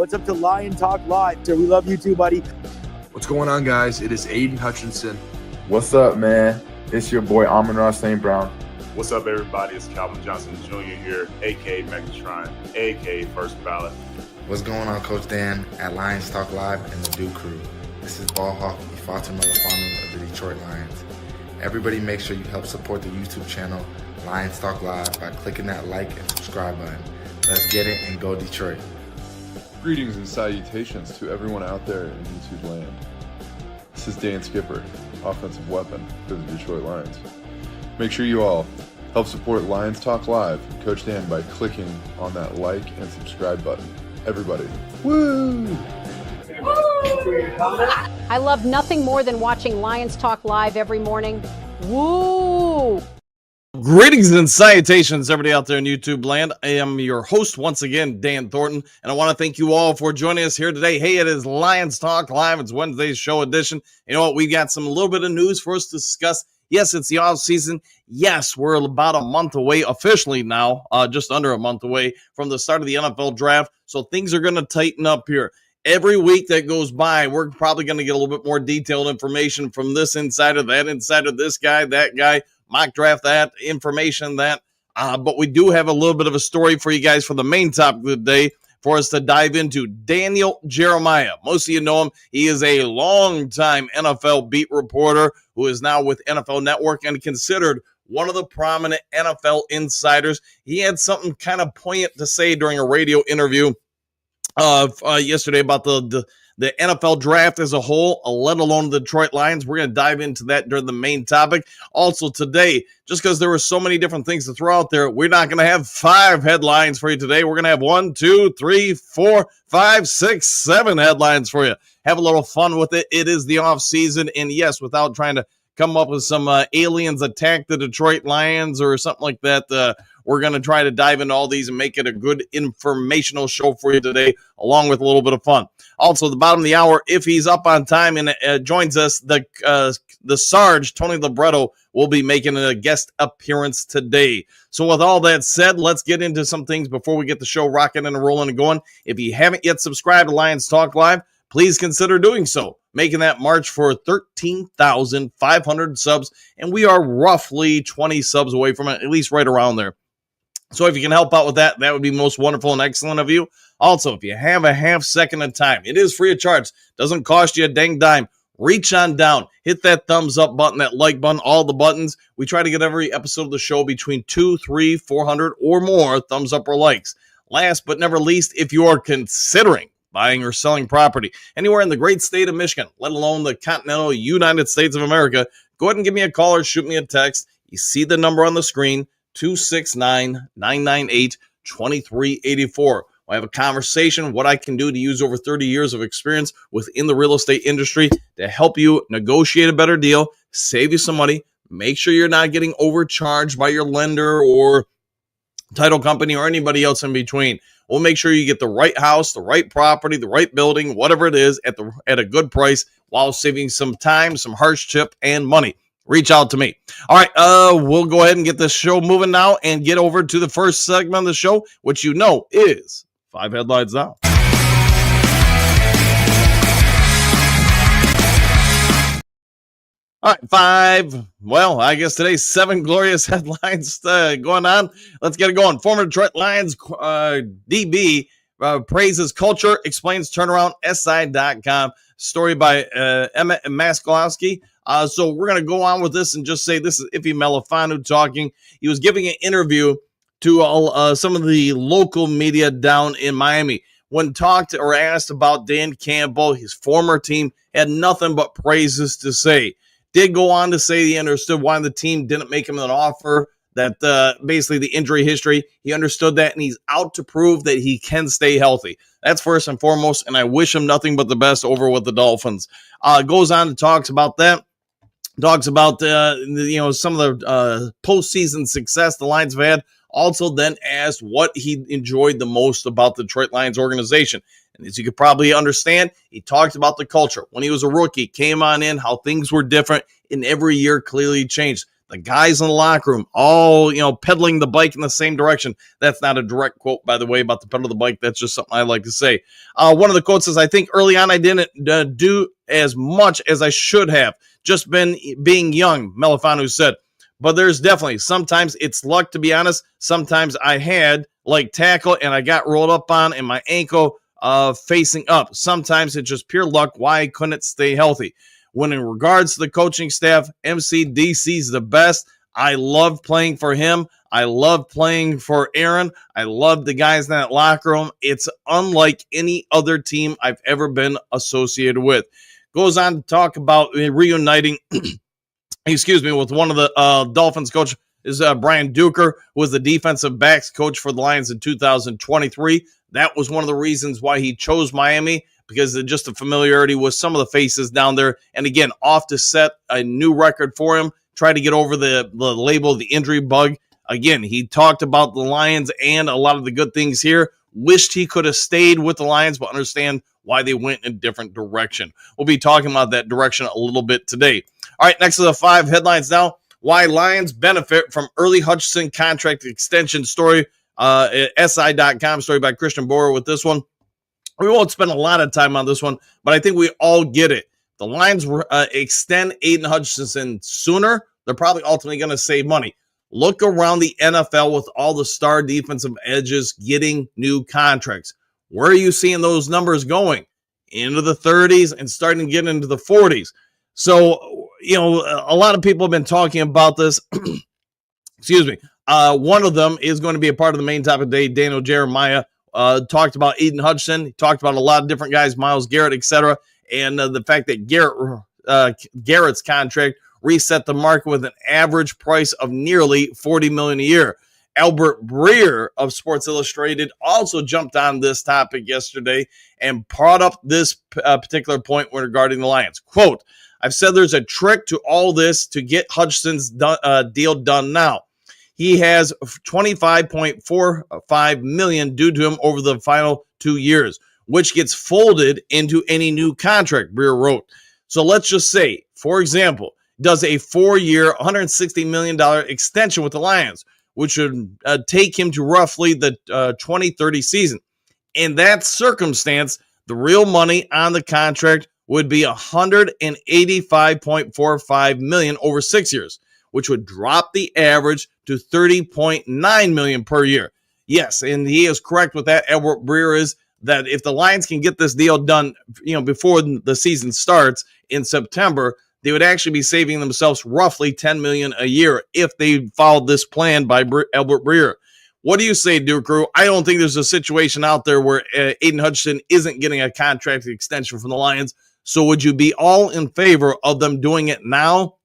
What's up to Lion Talk Live? So we love you too, buddy. What's going on, guys? It is Aiden Hutchinson. What's up, man? It's your boy Amon-Ra St. Brown. What's up, everybody? It's Calvin Johnson Jr. here, a.k.a. Megatron, a.k.a. First Ballot. What's going on, Coach Dan at Lions Talk Live and the Duke Crew. This is Ball Hawk Ifeatu Melifonwu of the Detroit Lions. Everybody make sure you help support the YouTube channel Lions Talk Live by clicking that like and subscribe button. Let's get it and go Detroit. Greetings and salutations to everyone out there in YouTube land. This is Dan Skipper, offensive weapon for the Detroit Lions. Make sure you all help support Lions Talk Live and Coach Dan by clicking on that like and subscribe button. Everybody, woo! I love nothing more than watching Lions Talk Live every morning. Woo! Greetings and salutations, everybody out there in YouTube land. I am your host once again, Dan Thornton, and I want to thank you all for joining us here today. Hey, it is Lions Talk Live. It's Wednesday's show edition. You know what? We've got a little bit of news for us to discuss. Yes, it's the off season. Yes, we're about a month away officially now, just under a month away from the start of the NFL draft. So things are going to tighten up here. Every week that goes by, we're probably going to get a little bit more detailed information from this insider, that insider, this guy, that guy, mock draft that, information that. But we do have a little bit of a story for you guys for the main topic of the day for us to dive into. Daniel Jeremiah. Most of you know him. He is a longtime NFL beat reporter who is now with NFL Network and considered one of the prominent NFL insiders. He had something kind of poignant to say during a radio interview yesterday about the NFL draft as a whole, let alone the Detroit Lions. We're going to dive into that during the main topic. Also today, just because there were so many different things to throw out there, we're not going to have 5 headlines for you today. We're going to have 1, 2, 3, 4, 5, 6, 7 headlines for you. Have a little fun with it. It is the off season, and yes, without trying to come up with some aliens attack the Detroit Lions or something like that, we're going to try to dive into all these and make it a good informational show for you today, along with a little bit of fun. Also, at the bottom of the hour, if he's up on time and joins us, the Sarge, Tony Libretto, will be making a guest appearance today. So with all that said, let's get into some things before we get the show rocking and rolling and going. If you haven't yet subscribed to Lions Talk Live, please consider doing so, making that march for 13,500 subs, and we are roughly 20 subs away from it, at least right around there. So if you can help out with that, that would be most wonderful and excellent of you. Also, if you have a half second of time, it is free of charge. Doesn't cost you a dang dime. Reach on down. Hit that thumbs up button, that like button, all the buttons. We try to get every episode of the show between 200, 300, 400 or more thumbs up or likes. Last but never least, if you are considering buying or selling property anywhere in the great state of Michigan, let alone the continental United States of America, go ahead and give me a call or shoot me a text. You see the number on the screen, 269-998-2384. We'll have a conversation, what I can do to use over 30 years of experience within the real estate industry to help you negotiate a better deal, save you some money, make sure you're not getting overcharged by your lender or title company or anybody else in between. We'll make sure you get the right house, the right property, the right building, whatever it is, at a good price while saving some time, some hardship, and money. Reach out to me. All right, we'll go ahead and get this show moving now and get over to the first segment of the show, which you know is 5 headlines now. All right, 5. Well, I guess today's 7 glorious headlines going on. Let's get it going. Former Detroit Lions DB praises culture, explains turnaround, SI.com. Story by Emmett Maskolowski. So we're going to go on with this and just say this is Ife Melifonwu talking. He was giving an interview to some of the local media down in Miami. When talked or asked about Dan Campbell, his former team, had nothing but praises to say. Did go on to say he understood why the team didn't make him an offer, that basically the injury history, he understood that, and he's out to prove that he can stay healthy. That's first and foremost, and I wish him nothing but the best over with the Dolphins. Goes on and talks about that. Talks about some of the postseason success the Lions have had. Also then asked what he enjoyed the most about the Detroit Lions organization. And as you could probably understand, he talked about the culture. When he was a rookie, came on in, how things were different, and every year clearly changed. the guys in the locker room, all, pedaling the bike in the same direction. That's not a direct quote, by the way, about the pedal the bike. That's just something I like to say. One of the quotes is, I think early on I didn't do as much as I should have, just being young, Melifanu said. But there's definitely, sometimes it's luck, to be honest. Sometimes I had like tackle and I got rolled up on and my ankle facing up. Sometimes it's just pure luck why I couldn't stay healthy. When in regards to the coaching staff, MCDC's the best. I love playing for him. I love playing for Aaron. I love the guys in that locker room. It's unlike any other team I've ever been associated with. Goes on to talk about reuniting, with one of the Dolphins coach is Brian Duker, who was the defensive backs coach for the Lions in 2023. That was one of the reasons why he chose Miami, because of just the familiarity with some of the faces down there. And again, off to set a new record for him, try to get over the label of the injury bug. Again, he talked about the Lions and a lot of the good things here. Wished he could have stayed with the Lions, but understand why they went in a different direction. We'll be talking about that direction a little bit today. All right, next to the 5 headlines now. Why Lions benefit from early Hutchinson contract extension story. SI.com story by Christian Borer with this one. We won't spend a lot of time on this one, but I think we all get it. The Lions extend Aiden Hutchinson sooner. They're probably ultimately going to save money. Look around the NFL with all the star defensive edges getting new contracts. Where are you seeing those numbers going? Into the 30s and starting to get into the 40s. So, a lot of people have been talking about this. Excuse me. One of them is going to be a part of the main topic today. Daniel Jeremiah talked about Aiden Hutchinson. He talked about a lot of different guys, Myles Garrett, etc. And the fact that Garrett's contract reset the market with an average price of nearly $40 million a year. Albert Breer of Sports Illustrated also jumped on this topic yesterday and brought up this particular point regarding the Lions. Quote, I've said there's a trick to all this to get Hutchinson's deal done now. He has $25.45 million due to him over the final 2 years, which gets folded into any new contract, Breer wrote. So let's just say, for example, does a 4-year, $160 million extension with the Lions, which would take him to roughly the 2030 season. In that circumstance, the real money on the contract would be $185.45 million over 6 years, which would drop the average to $30.9 million per year. Yes, and he is correct with that. Albert Breer is that if the Lions can get this deal done, before the season starts in September, they would actually be saving themselves roughly $10 million a year if they followed this plan by Albert Breer. What do you say, Duke Crew? I don't think there's a situation out there where Aiden Hutchinson isn't getting a contract extension from the Lions. So would you be all in favor of them doing it now,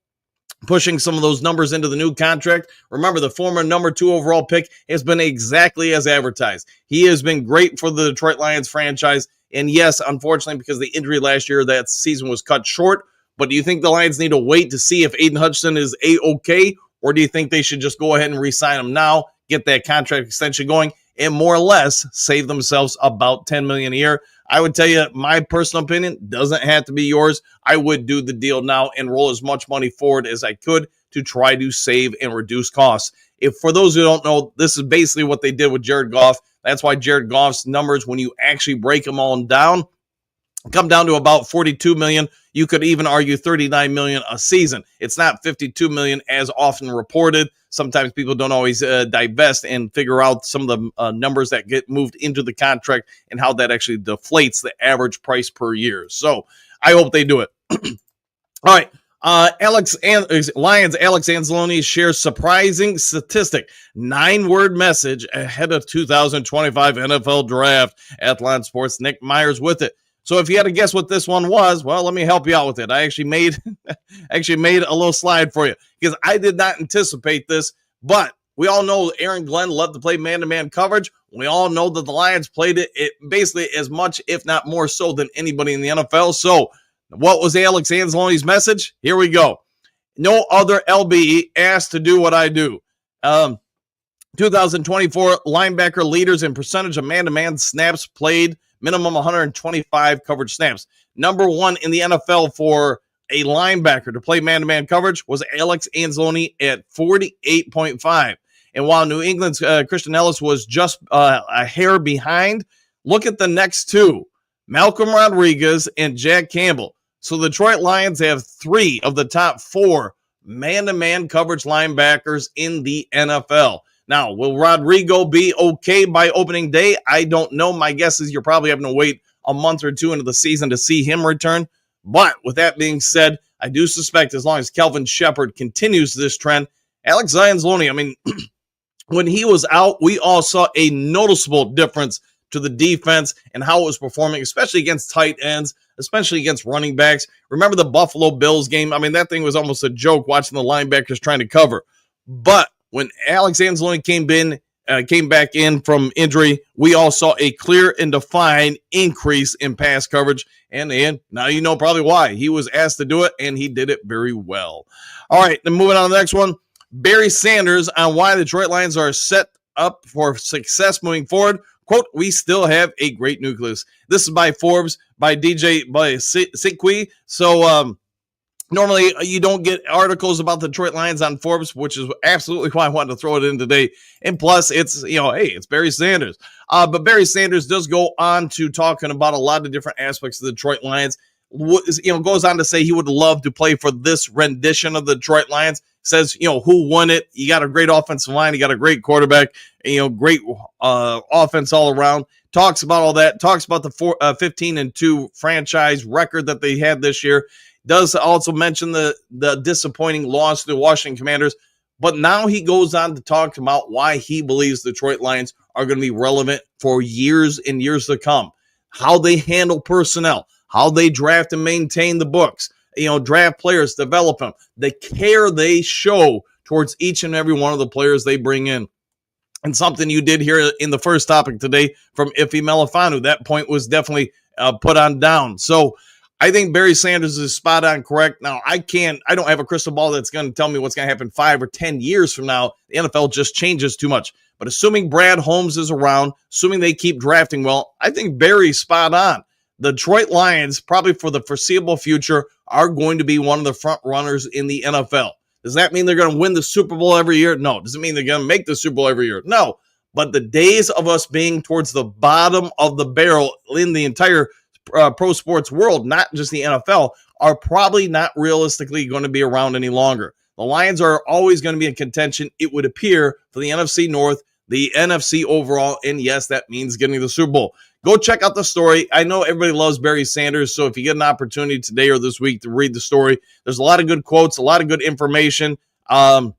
pushing some of those numbers into the new contract? Remember, the former number 2 overall pick has been exactly as advertised. He has been great for the Detroit Lions franchise. And yes, unfortunately, because of the injury last year, that season was cut short. But do you think the Lions need to wait to see if Aiden Hutchinson is A-OK? Or do you think they should just go ahead and re-sign him now, get that contract extension going, and more or less save themselves about $10 million a year? I would tell you, my personal opinion doesn't have to be yours. I would do the deal now and roll as much money forward as I could to try to save and reduce costs. If for those who don't know, this is basically what they did with Jared Goff. That's why Jared Goff's numbers, when you actually break them all down, come down to about $42 million. You could even argue $39 million a season. It's not $52 million as often reported. Sometimes people don't always divest and figure out some of the numbers that get moved into the contract and how that actually deflates the average price per year. So I hope they do it. All right. Lions Alex Anzalone shares surprising statistic, 9-word message ahead of 2025 NFL draft. Athlon Sports Nick Myers with it. So if you had to guess what this one was, well, let me help you out with it. I actually made a little slide for you because I did not anticipate this, but we all know Aaron Glenn loved to play man-to-man coverage. We all know that the Lions played it basically as much, if not more so, than anybody in the NFL. So what was Alex Anzalone's message? Here we go. No other LB asked to do what I do. 2024 linebacker leaders in percentage of man-to-man snaps played, minimum 125 coverage snaps. Number 1 in the NFL for a linebacker to play man-to-man coverage was Alex Anzalone at 48.5. And while New England's Christian Ellis was just a hair behind, look at the next two, Malcolm Rodriguez and Jack Campbell. So the Detroit Lions have 3 of the top 4 man-to-man coverage linebackers in the NFL. Now, will Rodrigo be okay by opening day? I don't know. My guess is you're probably having to wait a month or 2 into the season to see him return. But with that being said, I do suspect as long as Kelvin Shepard continues this trend, Alex Anzalone, I mean, when he was out, we all saw a noticeable difference to the defense and how it was performing, especially against tight ends, especially against running backs. Remember the Buffalo Bills game? I mean, that thing was almost a joke watching the linebackers trying to cover. But when Alex Anzalone came back in from injury, we all saw a clear and defined increase in pass coverage. And now you know probably why. He was asked to do it, and he did it very well. All right, then moving on to the next one. Barry Sanders on why the Detroit Lions are set up for success moving forward. Quote, we still have a great nucleus. This is by Forbes, by Sikwi. So normally you don't get articles about the Detroit Lions on Forbes, which is absolutely why I wanted to throw it in today. And plus, it's, hey, it's Barry Sanders. But Barry Sanders does go on to talking about a lot of different aspects of the Detroit Lions. Goes on to say he would love to play for this rendition of the Detroit Lions. Says, who won it? You got a great offensive line. You got a great quarterback, great offense all around. Talks about all that. Talks about the 15-2 franchise record that they had this year. Does also mention the disappointing loss to the Washington Commanders. But now he goes on to talk about why he believes the Detroit Lions are going to be relevant for years and years to come. How they handle personnel. How they draft and maintain the books. Draft players, develop them, the care they show towards each and every one of the players they bring in. And something you did hear in the first topic today from Ife Melifanu, that point was definitely put on down. So I think Barry Sanders is spot on correct. Now, I don't have a crystal ball that's going to tell me what's going to happen 5 or 10 years from now. The NFL just changes too much. But assuming Brad Holmes is around, assuming they keep drafting well, I think Barry's spot on. The Detroit Lions, probably for the foreseeable future, are going to be one of the front runners in the NFL. Does that mean they're going to win the Super Bowl every year? No. Does it mean they're going to make the Super Bowl every year? No. But the days of us being towards the bottom of the barrel in the entire pro sports world, not just the NFL, are probably not realistically going to be around any longer. The Lions are always going to be in contention, it would appear, for the NFC North, the NFC overall, and yes, that means getting the Super Bowl. Go check out the story. I know everybody loves Barry Sanders, so if you get an opportunity today or this week to read the story, there's a lot of good quotes, a lot of good information. I'll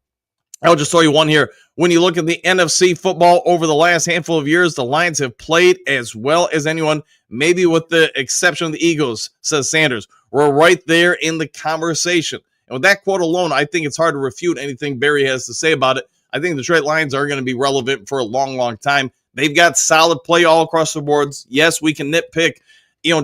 just tell you one here. When you look at the NFC football over the last handful of years, the Lions have played as well as anyone, maybe with the exception of the Eagles, says Sanders. We're right there in the conversation. And with that quote alone, I think it's hard to refute anything Barry has to say about it. I think the Detroit Lions are going to be relevant for a long, long time. They've got solid play all across the boards. Yes, we can nitpick,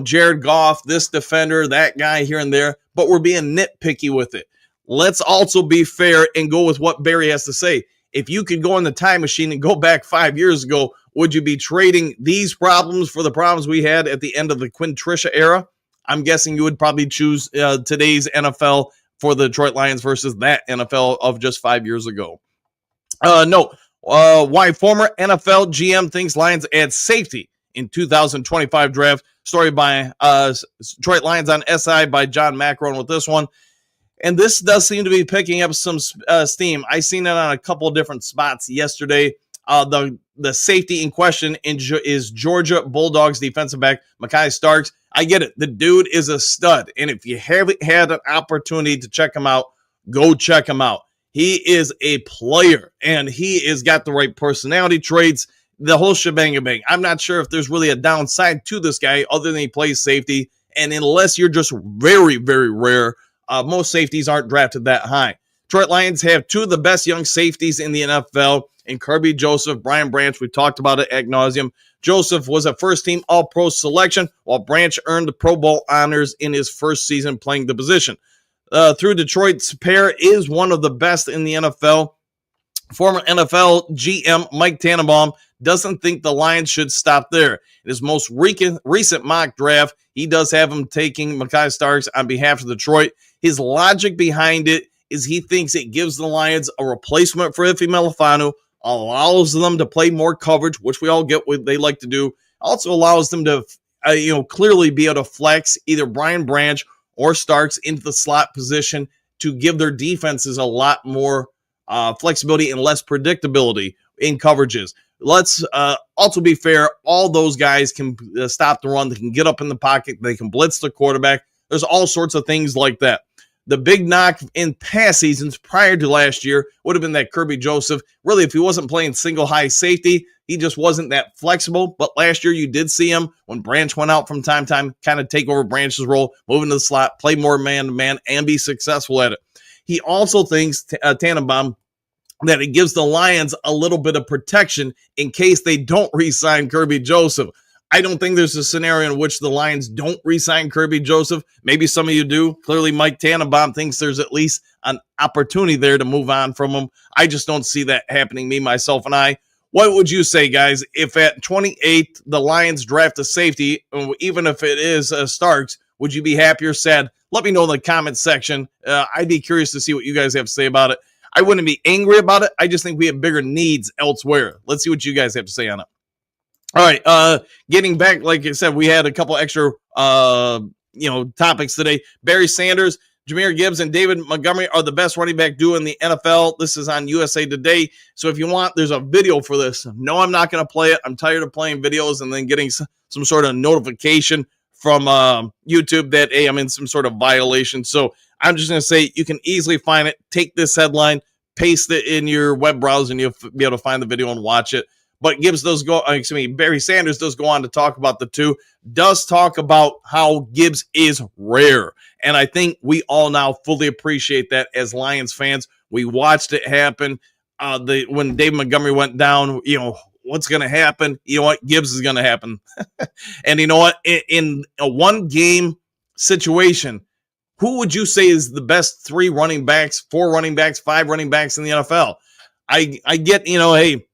Jared Goff, this defender, that guy here and there, but we're being nitpicky with it. Let's also be fair and go with what Barry has to say. If you could go in the time machine and go back 5 years ago, would you be trading these problems for the problems we had at the end of the Quinn Trisha era? I'm guessing you would probably choose today's NFL for the Detroit Lions versus that NFL of just 5 years ago. Why former NFL GM thinks Lions add safety in 2025 draft. Story by Detroit Lions on SI by John Macron with this one. And this does seem to be picking up some steam. I seen it on a couple of different spots yesterday. The safety in question is Georgia Bulldogs defensive back Mekhi Starks. I get it. The dude is a stud. And if you haven't had an opportunity to check him out, go check him out. He is a player, and he has got the right personality traits, the whole shebang. I'm not sure if there's really a downside to this guy other than he plays safety. And unless you're just very, very rare, most safeties aren't drafted that high. Detroit Lions have 2 of the best young safeties in the NFL in Kirby Joseph, Brian Branch. We talked about it ad nauseum. Joseph was a first-team All-Pro selection, while Branch earned the Pro Bowl honors in his first season playing the position. Through Detroit's pair is one of the best in the NFL. Former NFL GM Mike Tannenbaum doesn't think the Lions should stop there. In his most recent mock draft, he does have him taking Mekhi Starks on behalf of Detroit. His logic behind it is he thinks it gives the Lions a replacement for Ife Melifonwu, allows them to play more coverage, which we all get what they like to do. Also allows them to, clearly be able to flex either Brian Branch or Starks into the slot position to give their defenses a lot more flexibility and less predictability in coverages. Let's also be fair. All those guys can stop the run. They can get up in the pocket. They can blitz the quarterback. There's all sorts of things like that. The big knock in past seasons prior to last year would have been that Kirby Joseph, really, if he wasn't playing single high safety, he just wasn't that flexible. But last year you did see him when Branch went out from time to time, kind of take over Branch's role, move into the slot, play more man-to-man, and be successful at it. He also thinks, Tannenbaum, that it gives the Lions a little bit of protection in case they don't re-sign Kirby Joseph. I don't think there's a scenario in which the Lions don't re-sign Kirby Joseph. Maybe some of you do. Clearly, Mike Tannenbaum thinks there's at least an opportunity there to move on from him. I just don't see that happening, me, myself, and I. What would you say, guys, if at 28 the Lions draft a safety, even if it is Starks, would you be happy or sad? Let me know in the comments section. I'd be curious to see what you guys have to say about it. I wouldn't be angry about it. I just think we have bigger needs elsewhere. Let's see what you guys have to say on it. All right, getting back, like I said, we had a couple extra, topics today. Barry Sanders, Jahmyr Gibbs, and David Montgomery are the best running back duo in the NFL. This is on USA Today. So if you want, there's a video for this. No, I'm not going to play it. I'm tired of playing videos and then getting some sort of notification from YouTube that, hey, I'm in some sort of violation. So I'm just going to say you can easily find it. Take this headline, paste it in your web browser, and you'll be able to find the video and watch it. But Barry Sanders does go on to talk about the two, does talk about how Gibbs is rare. And I think we all now fully appreciate that as Lions fans. We watched it happen. When David Montgomery went down, what's going to happen? You know what? Gibbs is going to happen. And you know what? In a one-game situation, who would you say is the best 3 running backs, 4 running backs, 5 running backs in the NFL? I get, hey,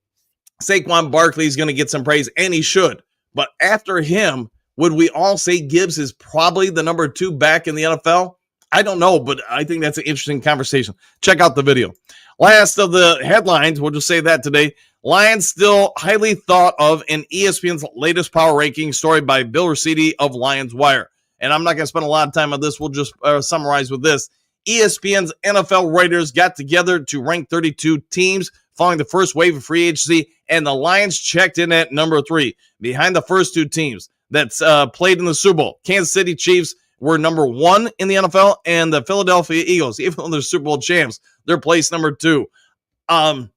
Saquon Barkley is going to get some praise, and he should. But after him, would we all say Gibbs is probably the number 2 back in the NFL? I don't know, but I think that's an interesting conversation. Check out the video. Last of the headlines, we'll just say that today. Lions still highly thought of in ESPN's latest power ranking story by Bill Rossetti of Lions Wire. And I'm not going to spend a lot of time on this. We'll just summarize with this. ESPN's NFL writers got together to rank 32 teams following the first wave of free agency, and the Lions checked in at number 3, behind the first 2 teams that's played in the Super Bowl. Kansas City Chiefs were number 1 in the NFL, and the Philadelphia Eagles, even though they're Super Bowl champs, they're placed number 2. I'll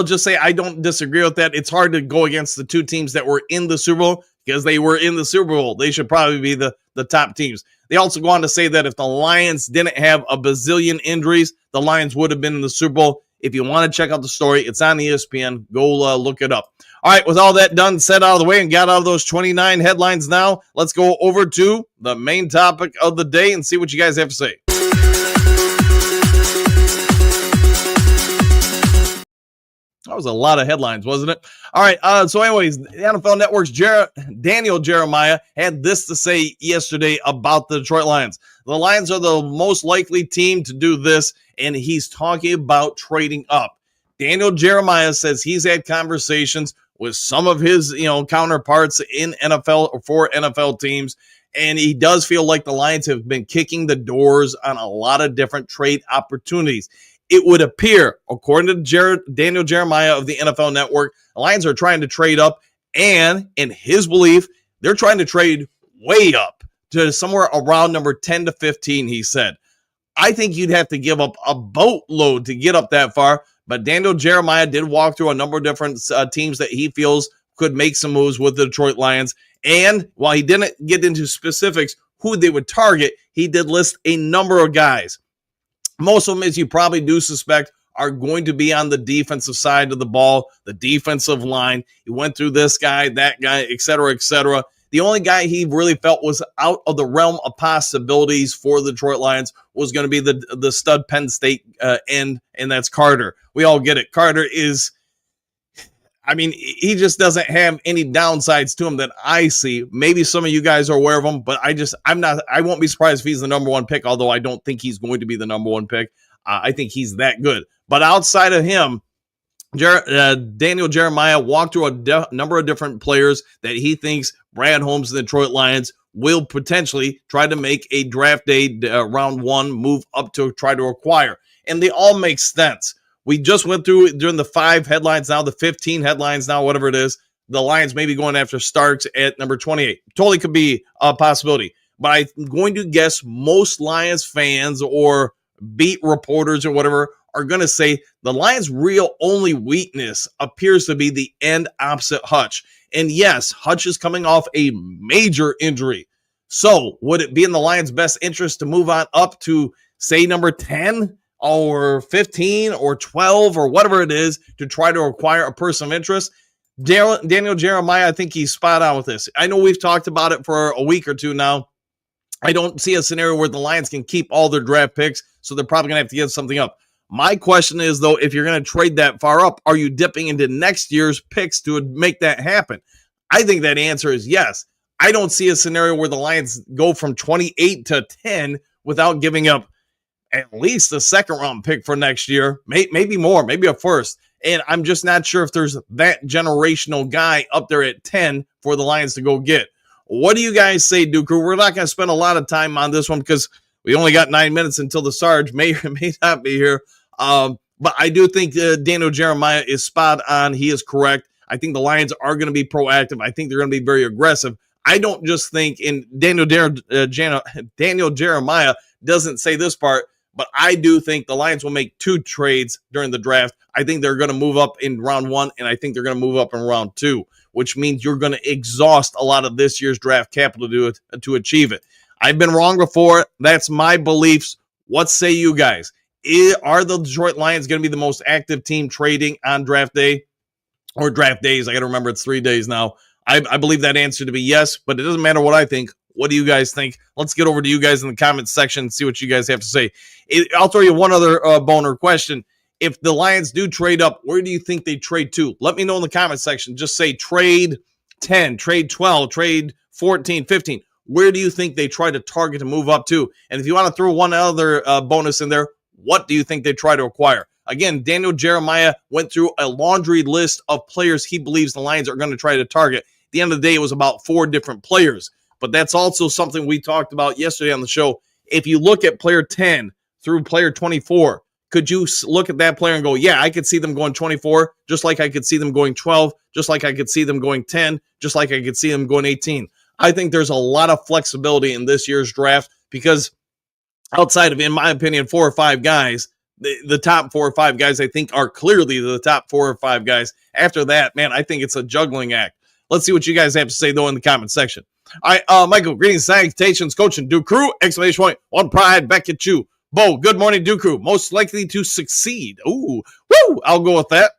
just say I don't disagree with that. It's hard to go against the 2 teams that were in the Super Bowl because they were in the Super Bowl. They should probably be the top teams. They also go on to say that if the Lions didn't have a bazillion injuries, the Lions would have been in the Super Bowl. If you want to check out the story, it's on ESPN. Go look it up. All right, with all that done, set out of the way, and got out of those 29 headlines now, let's go over to the main topic of the day and see what you guys have to say. That was a lot of headlines, wasn't it? All right, so anyways, the NFL Network's Daniel Jeremiah had this to say yesterday about the Detroit Lions. The Lions are the most likely team to do this, and he's talking about trading up. Daniel Jeremiah says he's had conversations with some of his, counterparts in NFL or for NFL teams, and he does feel like the Lions have been kicking the doors on a lot of different trade opportunities. It would appear, according to Daniel Jeremiah of the NFL Network, the Lions are trying to trade up, and in his belief, they're trying to trade way up to somewhere around number 10 to 15, he said. I think you'd have to give up a boatload to get up that far, but Daniel Jeremiah did walk through a number of different teams that he feels could make some moves with the Detroit Lions, and while he didn't get into specifics who they would target, he did list a number of guys. Most of them, as you probably do suspect, are going to be on the defensive side of the ball, the defensive line. He went through this guy, that guy, et cetera, et cetera. The only guy he really felt was out of the realm of possibilities for the Detroit Lions was going to be the stud Penn State end, and that's Carter. We all get it. Carter is, I mean, he just doesn't have any downsides to him that I see. Maybe some of you guys are aware of him, but I won't be surprised if he's the number one pick, although I don't think he's going to be the number one pick. I think he's that good. But outside of him, Daniel Jeremiah walked through a number of different players that he thinks Brad Holmes and the Detroit Lions will potentially try to make a draft day round one move up to try to acquire. And they all make sense. We just went through during the 5 headlines now, the 15 headlines now, whatever it is. The Lions may be going after Starks at number 28. Totally could be a possibility. But I'm going to guess most Lions fans or beat reporters or whatever are going to say the Lions' real only weakness appears to be the end opposite Hutch. And yes, Hutch is coming off a major injury. So would it be in the Lions' best interest to move on up to, say, number 10 or 15 or 12 or whatever it is to try to acquire a person of interest? Daniel Jeremiah, I think he's spot on with this. I know we've talked about it for a week or two now. I don't see a scenario where the Lions can keep all their draft picks, so they're probably going to have to give something up. My question is, though, if you're going to trade that far up, are you dipping into next year's picks to make that happen? I think that answer is yes. I don't see a scenario where the Lions go from 28 to 10 without giving up at least a second-round pick for next year, maybe more, maybe a first. And I'm just not sure if there's that generational guy up there at 10 for the Lions to go get. What do you guys say, Duke? We're not going to spend a lot of time on this one because we only got 9 minutes until the Sarge may or may not be here. But I do think Daniel Jeremiah is spot on. He is correct. I think the Lions are going to be proactive. I think they're going to be very aggressive. I don't just think, and Daniel Jeremiah doesn't say this part, but I do think the Lions will make 2 trades during the draft. I think they're going to move up in round 1, and I think they're going to move up in round 2, which means you're going to exhaust a lot of this year's draft capital to achieve it. I've been wrong before. That's my beliefs. What say you guys? Are the Detroit Lions going to be the most active team trading on draft day or draft days? I got to remember it's 3 days now. I believe that answer to be yes, but it doesn't matter what I think. What do you guys think? Let's get over to you guys in the comments section and see what you guys have to say. I'll throw you one other boner question. If the Lions do trade up, where do you think they trade to? Let me know in the comment section. Just say trade 10, trade 12, trade 14, 15. Where do you think they try to target to move up to? And if you want to throw one other bonus in there, what do you think they try to acquire? Again, Daniel Jeremiah went through a laundry list of players he believes the Lions are going to try to target. At the end of the day, it was about 4 different players. But that's also something we talked about yesterday on the show. If you look at player 10 through player 24, could you look at that player and go, yeah, I could see them going 24, just like I could see them going 12, just like I could see them going 10, just like I could see them going 18. I think there's a lot of flexibility in this year's draft because outside of, in my opinion, 4 or 5 guys, the top 4 or 5 guys I think are clearly the top 4 or 5 guys. After that, man, I think it's a juggling act. Let's see what you guys have to say, though, in the comment section. All right, Michael, greetings, salutations, coach and Duke Crew, exclamation point, one pride, back at you. Bo, good morning, Duke Crew, most likely to succeed. Ooh, woo, I'll go with that.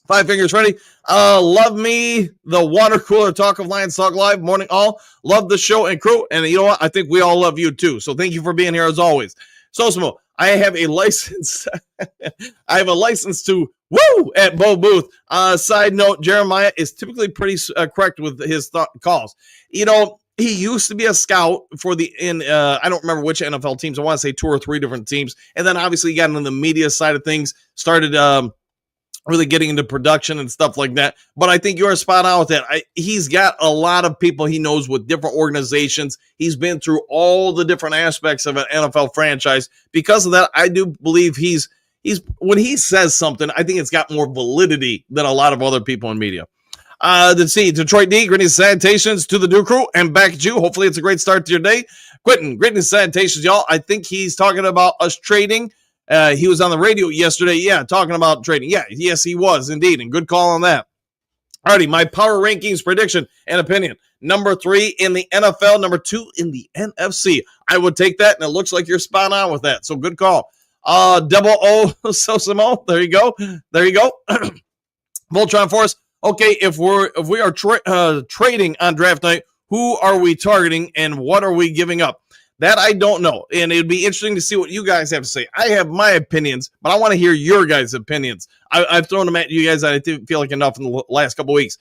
5 fingers ready. Love me, the water cooler talk of Lions Talk Live. Morning, all. Love the show and crew. And you know what? I think we all love you, too. So thank you for being here, as always. Sosimo, I have a license. I have a license to woo at Bo Booth. Side note, Jeremiah is typically pretty correct with his calls. You know, he used to be a scout for I don't remember which NFL teams. I want to say 2 or 3 different teams. And then obviously he got into the media side of things, started really getting into production and stuff like that. But I think you're spot on with that. He's got a lot of people he knows with different organizations. He's been through all the different aspects of an NFL franchise. Because of that, I do believe he's when he says something, I think it's got more validity than a lot of other people in media. Let's see, Detroit D, greetings, salutations to the Duke Crew, and back at you. Hopefully it's a great start to your day. Quentin, greetings, salutations, y'all. I think he's talking about us trading. He was on the radio yesterday, talking about trading. Yes, he was, indeed, and good call on that. Alrighty, my power rankings prediction and opinion. Number 3 in the NFL, number 2 in the NFC. I would take that, and it looks like you're spot on with that, so good call. Double O Sosimo, there you go. Voltron Force. Okay, if we are trading on draft night, Who are we targeting and what are we giving up? That I don't know. And it'd be interesting to see what you guys have to say. I have my opinions, but I want to hear your guys' opinions. I've thrown them at you guys. I feel like enough in the last couple of weeks.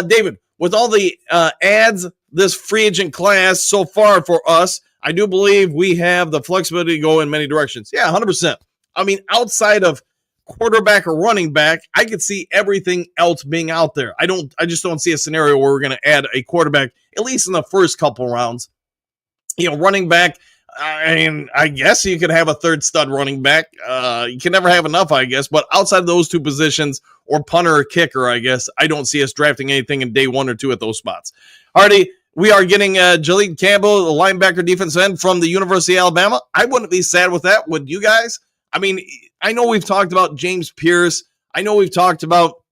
David, with all the ads, this free agent class so far for us, I do believe we have the flexibility to go in many directions. Yeah, 100%. I mean, outside of quarterback or running back, I could see everything else being out there. I just don't see a scenario where we're going to add a quarterback, at least in the first couple rounds. Running back, I guess you could have a third stud running back. You can never have enough, I guess. But outside of those two positions, or punter or kicker, I guess, I don't see us drafting anything in day 1 or 2 at those spots. Hardy, we are getting Jaleel Campbell, the linebacker defensive end from the University of Alabama. I wouldn't be sad with that. Would you guys? I mean, I know we've talked about James Pierce. I know we've talked about,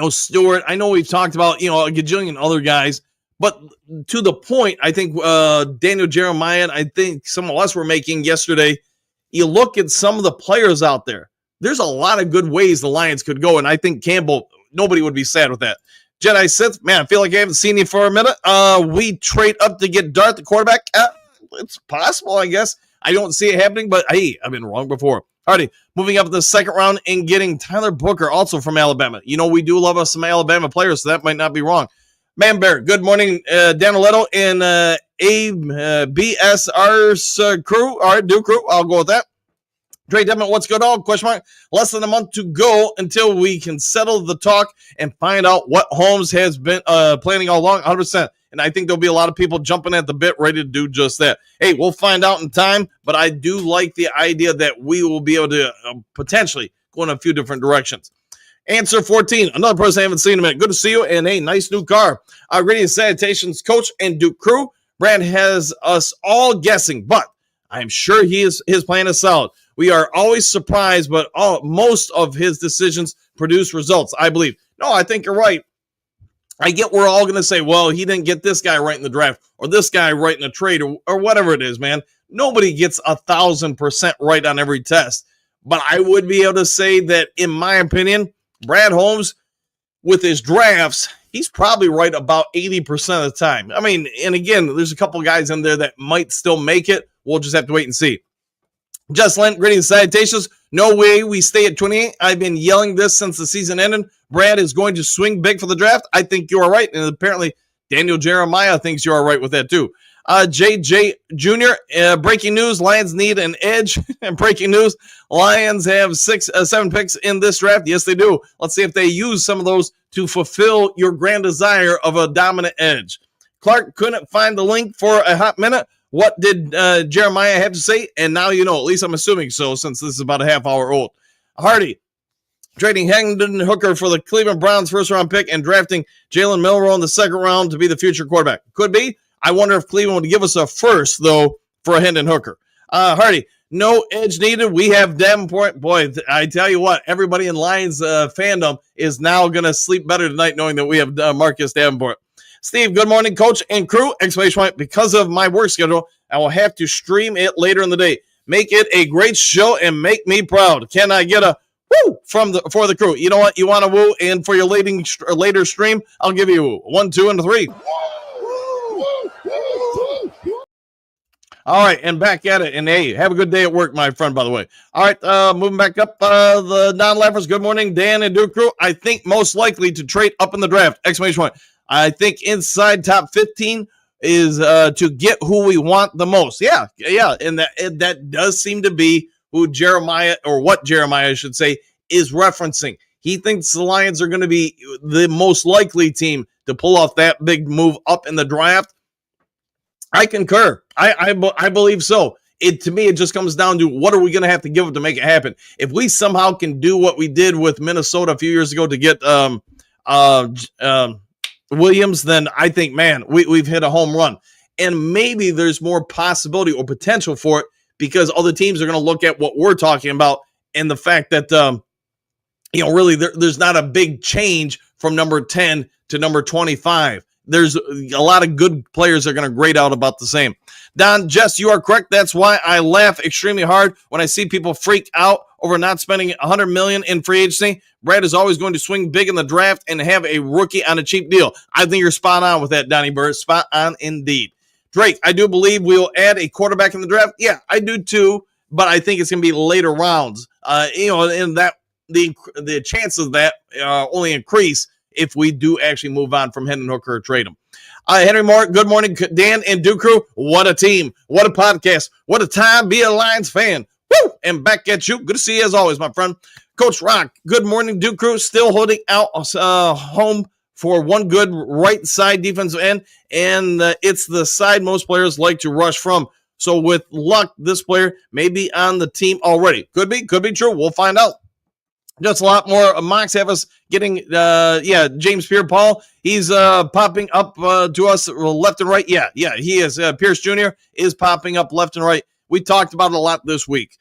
Stewart. I know we've talked about, a gajillion other guys. But to the point, I think Daniel Jeremiah, and I think some of us were making yesterday, you look at some of the players out there. There's a lot of good ways the Lions could go, and I think Campbell, nobody would be sad with that. Jedi Sith, man, I feel like I haven't seen you for a minute. We trade up to get Dart, the quarterback. It's possible, I guess. I don't see it happening, but hey, I've been wrong before. Alrighty, moving up to the second round and getting Tyler Booker, also from Alabama. We do love us some Alabama players, so that might not be wrong. Man Bear, good morning, Daniletto and BSR's crew. All right, do crew. I'll go with that. Dre Devin, what's good on? Question mark. Less than a month to go until we can settle the talk and find out what Holmes has been planning all along, 100%. And I think there'll be a lot of people jumping at the bit ready to do just that. Hey, we'll find out in time, but I do like the idea that we will be able to potentially go in a few different directions. Answer 14, another person I haven't seen in a minute. Good to see you, and hey, nice new car. Greetings, salutations, Coach and Duke crew. Brad has us all guessing, but I'm sure his plan is solid. We are always surprised, but most of his decisions produce results, I believe. No, I think you're right. I get we're all going to say, well, he didn't get this guy right in the draft, or this guy right in the trade, or whatever it is, man. Nobody gets 1,000% right on every test. But I would be able to say that, in my opinion, Brad Holmes, with his drafts, he's probably right about 80% of the time. I mean, and again, there's a couple guys in there that might still make it. We'll just have to wait and see. Just Lent, greetings, salutations. No way we stay at 28. I've been yelling this since the season ended. Brad is going to swing big for the draft. I think you are right. And apparently, Daniel Jeremiah thinks you are right with that, too. JJ Jr., breaking news, Lions need an edge. And breaking news, Lions have 7 picks in this draft. Yes, they do. Let's see if they use some of those to fulfill your grand desire of a dominant edge. Clark couldn't find the link for a hot minute. What did Jeremiah have to say? And now you know, at least I'm assuming so, since this is about a half hour old. Hardy, trading Hendon Hooker for the Cleveland Browns first-round pick and drafting Jalen Milroe in the second round to be the future quarterback. Could be. I wonder if Cleveland would give us a first, though, for a Hendon Hooker. Hardy, no edge needed. We have Davenport. Boy, I tell you what, everybody in Lions fandom is now going to sleep better tonight knowing that we have Marcus Davenport. Steve, good morning, Coach and crew. Exclamation point. Because of my work schedule, I will have to stream it later in the day. Make it a great show and make me proud. Can I get a woo for the crew? You know what? You want a woo? And for your later stream, I'll give you a woo. 1, 2, and 3. All right, and back at it. And hey, have a good day at work, my friend, by the way. All right, moving back up, the non-laughers. Good morning, Dan and Duke crew. I think most likely to trade up in the draft. Exclamation point. I think inside top 15 is to get who we want the most. Yeah, and that does seem to be who Jeremiah, or what Jeremiah, I should say, is referencing. He thinks the Lions are going to be the most likely team to pull off that big move up in the draft. I concur. I believe so. To me, it just comes down to what are we going to have to give up to make it happen. If we somehow can do what we did with Minnesota a few years ago to get Williams, then I think, man, we've hit a home run. And maybe there's more possibility or potential for it because other teams are going to look at what we're talking about and the fact that, really there's not a big change from number 10 to number 25. There's a lot of good players that are going to grade out about the same. Don, Jess, you are correct. That's why I laugh extremely hard when I see people freak out over not spending $100 million in free agency. Brad is always going to swing big in the draft and have a rookie on a cheap deal. I think you're spot on with that, Donnie Bird. Spot on indeed. Drake, I do believe we'll add a quarterback in the draft. Yeah, I do too, but I think it's going to be later rounds. And that the chances of that only increase if we do actually move on from Hendon Hooker or trade him. Henry Moore, good morning, Dan and Duke Crew. What a team. What a podcast. What a time. Be a Lions fan. Woo! And back at you. Good to see you as always, my friend. Coach Rock, good morning, Duke Crew. Still holding out home for one good right side defensive end, and it's the side most players like to rush from. So with luck, this player may be on the team already. Could be true. We'll find out. Just a lot more mocks have us getting, James Pierre-Paul. He's popping up to us left and right. Yeah, he is. Pierce Jr. is popping up left and right. We talked about it a lot this week.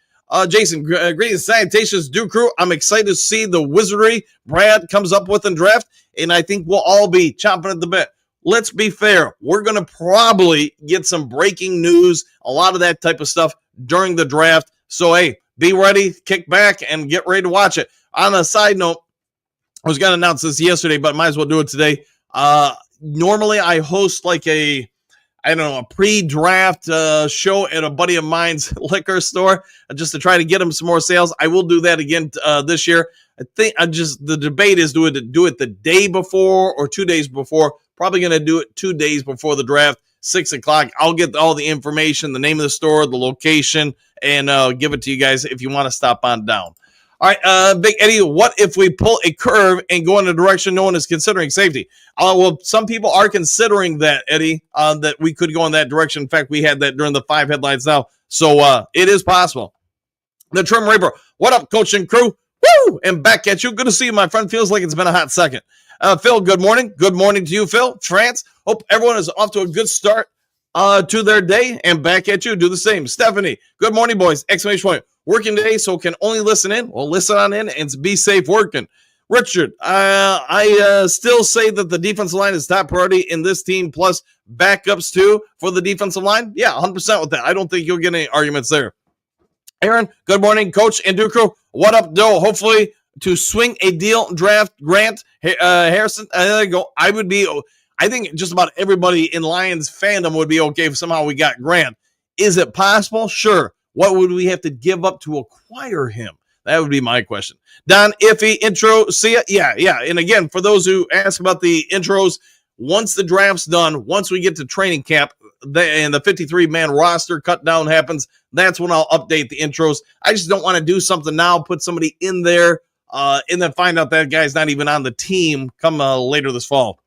Jason, greetings, salutations, Duke Crew. I'm excited to see the wizardry Brad comes up with in draft, and I think we'll all be chomping at the bit. Let's be fair. We're going to probably get some breaking news, a lot of that type of stuff during the draft. So, hey, be ready, kick back, and get ready to watch it. On a side note, I was going to announce this yesterday, but might as well do it today. Normally, I host like a pre-draft show at a buddy of mine's liquor store just to try to get him some more sales. I will do that again this year. I think the debate is do it the day before or 2 days before. Probably going to do it 2 days before the draft, 6 o'clock. I'll get all the information, the name of the store, the location, and give it to you guys if you want to stop on down. All right, Big Eddie, what if we pull a curve and go in a direction no one is considering safety? Well, some people are considering that, Eddie, that we could go in that direction. In fact, we had that during the 5 headlines now. So it is possible. The Trim Reaper, what up, Coach and crew? Woo! And back at you. Good to see you, my friend. Feels like it's been a hot second. Phil, good morning. Good morning to you, Phil. France, hope everyone is off to a good start to their day. And back at you. Do the same. Stephanie, good morning, boys. Exclamation point. Working today, so can only listen in. Well, listen on in and be safe working. Richard, I still say that the defensive line is top priority in this team, plus backups too for the defensive line. Yeah, 100% with that. I don't think you'll get any arguments there. Aaron, good morning, Coach and Duke Crew. What up, Doe? Hopefully to swing a deal draft Grant Harrison. There you go. I think just about everybody in Lions fandom would be okay if somehow we got Grant. Is it possible? Sure. What would we have to give up to acquire him? That would be my question. Don Iffy, intro, see ya? Yeah. And again, for those who ask about the intros, once the draft's done, once we get to training camp and the 53-man roster cut down happens, that's when I'll update the intros. I just don't want to do something now, put somebody in there, and then find out that guy's not even on the team come later this fall.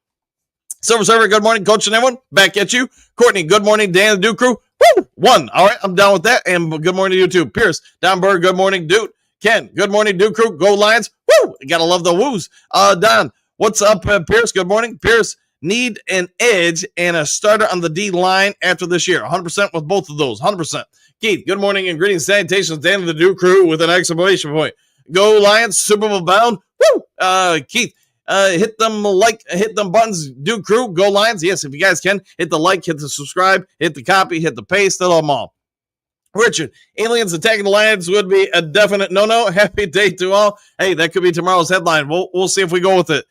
Silver Server, good morning, Coach and everyone. Back at you. Courtney, good morning, Dan and the Duke Crew. Woo! 1. All right, I'm down with that. And good morning to you too. Pierce, Don Berg, good morning, dude. Ken, good morning, Duke Crew. Go Lions. Woo! You gotta love the woos. Don, what's up, Pierce? Good morning. Pierce, need an edge and a starter on the D line after this year. 100% with both of those. 100%. Keith, good morning and greetings, salutations, Dan and the Duke Crew with an exclamation point. Go Lions, Super Bowl bound. Woo! Keith, hit them buttons, Duke Crew, go Lions. Yes, if you guys can, hit the like, hit the subscribe, hit the copy, hit the paste, hit them all. Richard, aliens attacking the Lions would be a definite no-no. Happy day to all. Hey, that could be tomorrow's headline. We'll see if we go with it.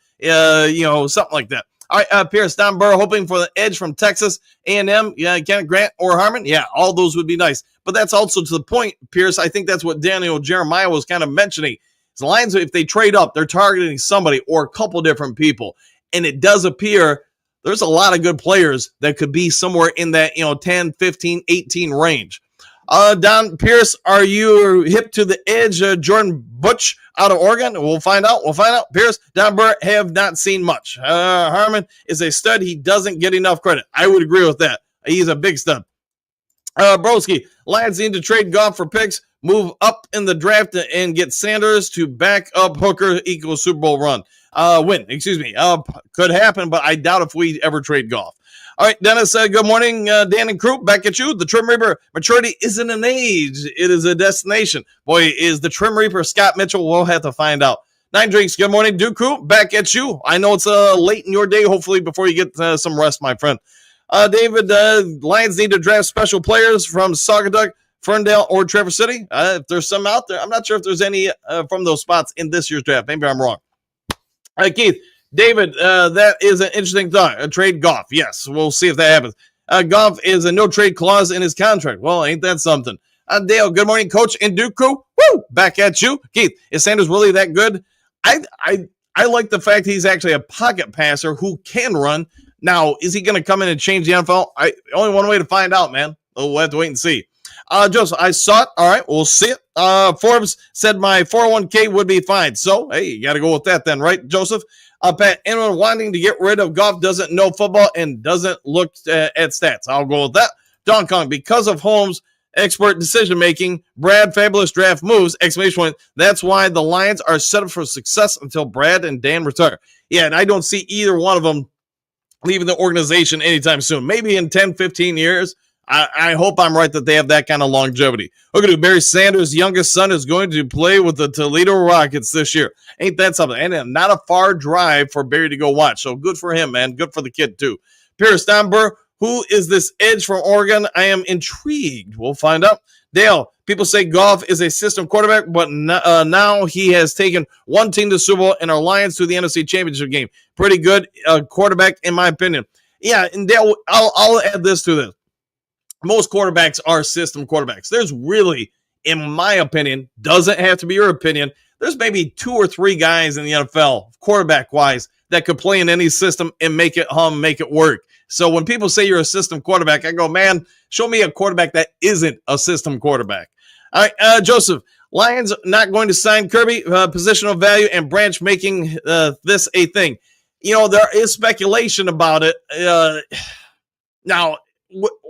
Something like that. All right, Pierce, Don Burr, hoping for the edge from Texas, A&M, Kenneth Grant or Harmon. Yeah, all those would be nice. But that's also to the point, Pierce. I think that's what Daniel Jeremiah was kind of mentioning. The Lions, if they trade up, they're targeting somebody or a couple different people. And it does appear there's a lot of good players that could be somewhere in that 10, 15, 18 range. Don Pierce, are you hip to the edge? Jordan Butch out of Oregon? We'll find out. Pierce, Don Burr, have not seen much. Harmon is a stud. He doesn't get enough credit. I would agree with that. He's a big stud. Broski, Lions need to trade Goff for picks, move up in the draft and get Sanders to back up Hooker equals Super Bowl run. Could happen, but I doubt if we ever trade Goff. All right, Dennis, good morning, Dan and crew, back at you. The Trim Reaper, maturity isn't an age, it is a destination. Boy, is the Trim Reaper Scott Mitchell? We'll have to find out. 9 Drinks, good morning, Duke Crew, back at you. I know it's late in your day, hopefully before you get some rest, my friend. David, Lions need to draft special players from Saugatuck, Ferndale, or Traverse City. If there's some out there, I'm not sure if there's any from those spots in this year's draft. Maybe I'm wrong. Keith, David, that is an interesting thought. A trade Goff. Yes, we'll see if that happens. Goff is a no-trade clause in his contract. Well, ain't that something? Dale, good morning, Coach and Duke Crew. Woo! Back at you. Keith, is Sanders really that good? I like the fact he's actually a pocket passer who can run. Now, is he going to come in and change the NFL? Only one way to find out, man. We'll have to wait and see. Joseph, I saw it. All right, we'll see it. Forbes said my 401k would be fine. So, hey, you got to go with that then, right, Joseph? Pat, anyone wanting to get rid of Goff doesn't know football and doesn't look at stats. I'll go with that. Don Kong, because of Holmes' expert decision-making, Brad fabulous draft moves, exclamation point. That's why the Lions are set up for success until Brad and Dan retire. Yeah, and I don't see either one of them leaving the organization anytime soon. Maybe in 10, 15 years. I hope I'm right that they have that kind of longevity. Look at Barry Sanders' youngest son is going to play with the Toledo Rockets this year. Ain't that something? And not a far drive for Barry to go watch. So good for him, man. Good for the kid, too. Pierce Stamber, who is this edge from Oregon? I am intrigued. We'll find out. Dale, people say Goff is a system quarterback, but now he has taken one team to the Super Bowl and our Lions to the NFC Championship game. Pretty good quarterback, in my opinion. Yeah, and Dale, I'll add this to this. Most quarterbacks are system quarterbacks. There's really, in my opinion, doesn't have to be your opinion, there's maybe 2 or 3 guys in the NFL, quarterback-wise, that could play in any system and make it hum, make it work. So when people say you're a system quarterback, I go, man, show me a quarterback that isn't a system quarterback. All right, Joseph, Lions not going to sign Kirby, positional value, and Branch making this a thing. You know, there is speculation about it. Now,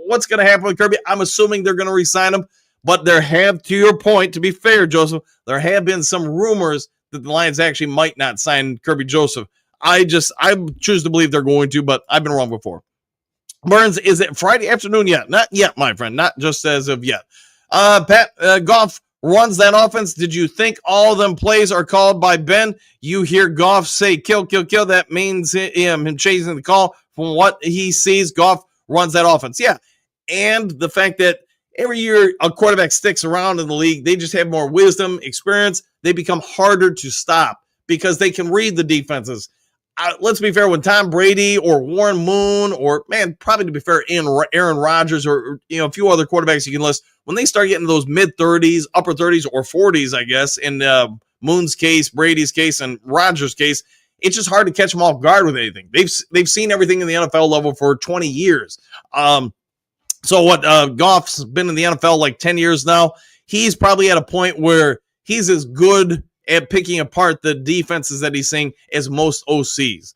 what's going to happen with Kirby? I'm assuming they're going to re-sign him, but there have, to your point, to be fair, Joseph, there have been some rumors that the Lions actually might not sign Kirby Joseph. I choose to believe they're going to, but I've been wrong before. Burns, is it Friday afternoon yet? Not yet, my friend. Not just as of yet. Pat, Goff runs that offense. Did you think all of them plays are called by Ben? You hear Goff say, kill, kill, kill. That means him chasing the call. From what he sees, Goff runs that offense. Yeah. And the fact that every year a quarterback sticks around in the league, they just have more wisdom, experience. They become harder to stop because they can read the defenses. Let's be fair, when Tom Brady or Warren Moon or, man, probably to be fair, Aaron Rodgers or a few other quarterbacks you can list, when they start getting those mid-30s, upper 30s, or 40s, I guess, in Moon's case, Brady's case, and Rodgers' case, it's just hard to catch them off guard with anything. They've seen everything in the NFL level for 20 years. So what Goff's been in the NFL like 10 years now. He's probably at a point where he's as good at picking apart the defenses that he's seeing as most OCs.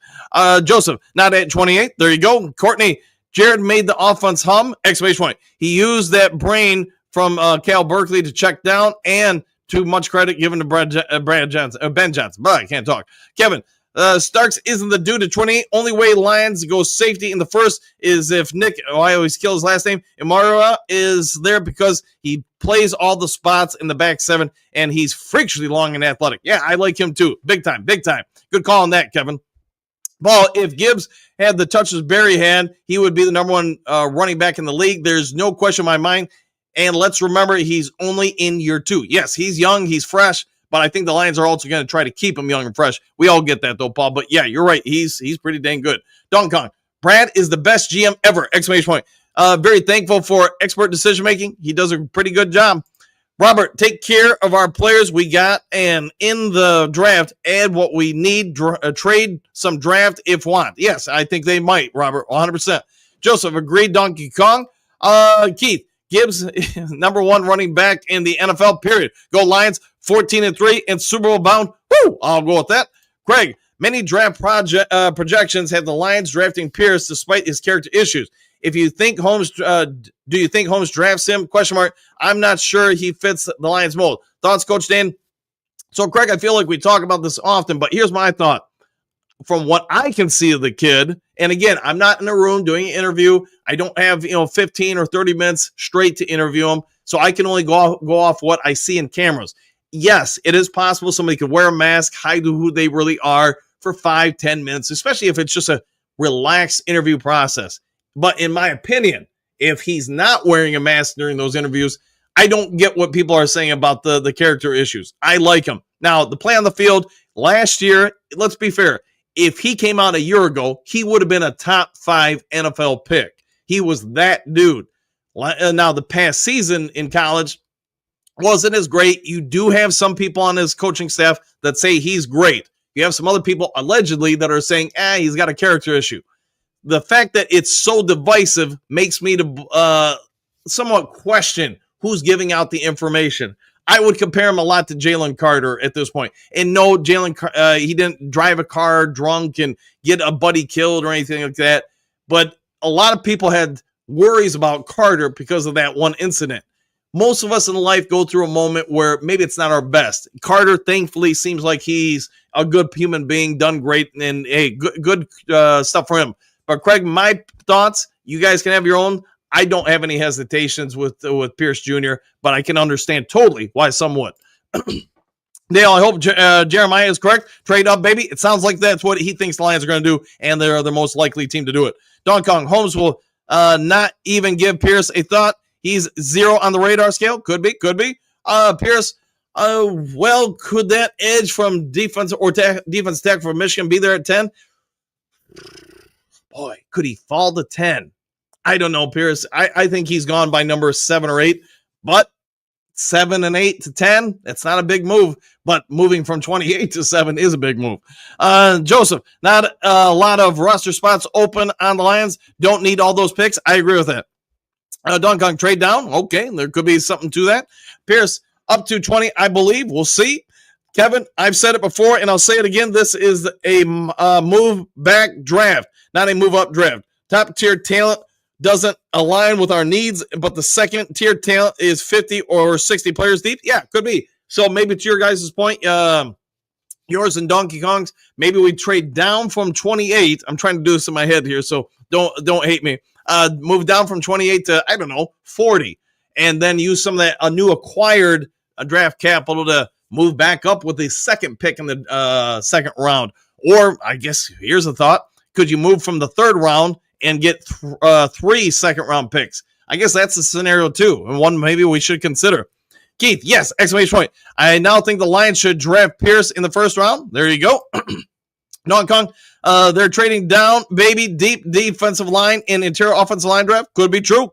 Joseph, not at 28. There you go. Courtney, Jared made the offense hum, exclamation point. He used that brain from Cal Berkeley to check down, and too much credit given to Ben Johnson. But I can't talk. Kevin, Starks isn't the dude at 28. Only way Lions go safety in the first is if Nick, I always kill his last name, Imara is there because he plays all the spots in the back 7, and he's freakishly long and athletic. Yeah, I like him too. Big time, big time. Good call on that, Kevin. Paul, if Gibbs had the touches Barry had, he would be the number 1 running back in the league. There's no question in my mind. And let's remember, he's only in year 2. Yes, he's young, he's fresh, but I think the Lions are also going to try to keep him young and fresh. We all get that, though, Paul. But, yeah, you're right. He's pretty dang good. Don Kong, Brad is the best GM ever, exclamation point. Very thankful for expert decision-making. He does a pretty good job. Robert, take care of our players we got, and in the draft, add what we need, trade some draft if want. Yes, I think they might, Robert, 100%. Joseph, agreed, Donkey Kong. Keith, Gibbs, number 1 running back in the NFL, period. Go Lions, 14-3 and Super Bowl bound. Woo! I'll go with that. Craig, many draft projections have the Lions drafting Pierce despite his character issues. If you think Holmes, do you think Holmes drafts him? Question mark. I'm not sure he fits the Lions mold. Thoughts, Coach Dan? So, Craig, I feel like we talk about this often, but here's my thought. From what I can see of the kid, and again, I'm not in a room doing an interview. I don't have 15 or 30 minutes straight to interview him, so I can only go off what I see in cameras. Yes, it is possible somebody could wear a mask, hide who they really are for 5-10 minutes, especially if it's just a relaxed interview process. But in my opinion, if he's not wearing a mask during those interviews, I don't get what people are saying about the character issues. I like him. Now, the play on the field last year, let's be fair. If he came out a year ago, he would have been a top 5 NFL pick. He was that dude. Now, the past season in college wasn't as great. You do have some people on his coaching staff that say he's great. You have some other people allegedly that are saying, he's got a character issue. The fact that it's so divisive makes me to somewhat question who's giving out the information. I would compare him a lot to Jalen Carter at this point. And no, he didn't drive a car drunk and get a buddy killed or anything like that. But a lot of people had worries about Carter because of that one incident. Most of us in life go through a moment where maybe it's not our best. Carter, thankfully, seems like he's a good human being, done great, and hey, good stuff for him. But Craig, my thoughts, you guys can have your own. I don't have any hesitations with Pierce Jr., but I can understand totally why some would. Dale, I hope Jeremiah is correct. Trade up, baby. It sounds like that's what he thinks the Lions are going to do, and they're the most likely team to do it. Don Kong, Holmes will not even give Pierce a thought. He's 0 on the radar scale. Could be. Pierce, well, could that edge from defense or defense tech from Michigan be there at 10? Boy, could he fall to 10? I don't know, Pierce. I think he's gone by number 7 or 8, but 7 and 8 to 10, that's not a big move, but moving from 28 to 7 is a big move. Joseph, not a lot of roster spots open on the Lions. Don't need all those picks. I agree with that. Don Kong, trade down. Okay, there could be something to that. Pierce, up to 20, I believe. We'll see. Kevin, I've said it before, and I'll say it again. This is a move back draft, not a move up draft. Top tier talent doesn't align with our needs, but the second tier talent is 50 or 60 players deep. Yeah, could be. So maybe to your guys' point, yours and Donkey Kong's, maybe we trade down from 28. I'm trying to do this in my head here, so don't hate me. Move down from 28 to, I don't know, 40, and then use some of that new acquired draft capital to move back up with the second pick in the second round. Or I guess here's a thought. Could you move from the third round and get 3 second-round picks? I guess that's the scenario, too, and one maybe we should consider. Keith, yes, exclamation point. I now think the Lions should draft Pierce in the first round. There you go. Hong Kong, they're trading down, baby, deep defensive line and interior offensive line draft. Could be true.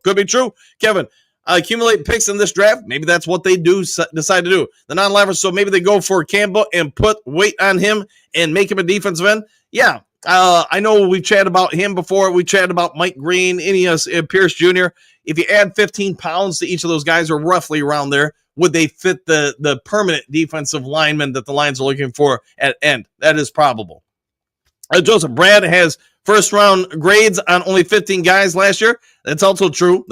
Kevin, accumulate picks in this draft. Maybe that's what they decide to do. The non-leverage, so maybe they go for Campbell and put weight on him and make him a defensive end. Yeah. I know we've chatted about him before. We chatted about Mike Green, Pierce Jr. If you add 15 pounds to each of those guys, or roughly around there, would they fit the permanent defensive lineman that the Lions are looking for at end? That is probable. Joseph, Brad has first-round grades on only 15 guys last year. That's also true.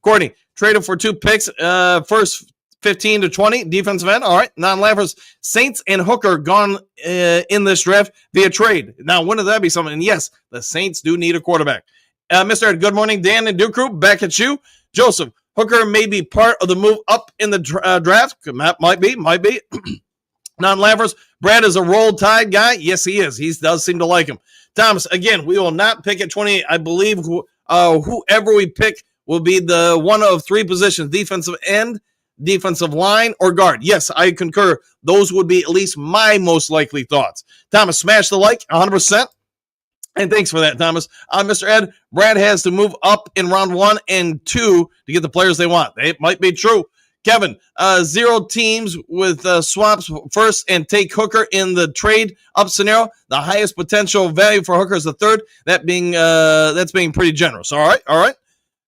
Courtney, traded for 2 picks, first 15 to 20, defensive end. All right, non-lappers. Saints and Hooker gone in this draft via trade. Now, when did that be something? And yes, the Saints do need a quarterback. Mr. Ed, good morning. Dan and Duke Crew, back at you. Joseph, Hooker may be part of the move up in the draft. Might be. Non-lappers. Brad is a roll tide guy. Yes, he is. He does seem to like him. Thomas, again, we will not pick at 28. I believe whoever we pick will be the one of 3 positions, defensive end, defensive line, or guard. Yes, I concur. Those would be at least my most likely thoughts. Thomas, smash the like, 100%. And thanks for that, Thomas. Mr. Ed, Brad has to move up in round 1 and 2 to get the players they want. It might be true. Kevin, 0 teams with swaps first and take Hooker in the trade up scenario. The highest potential value for Hooker is the 3rd. That's being pretty generous. All right.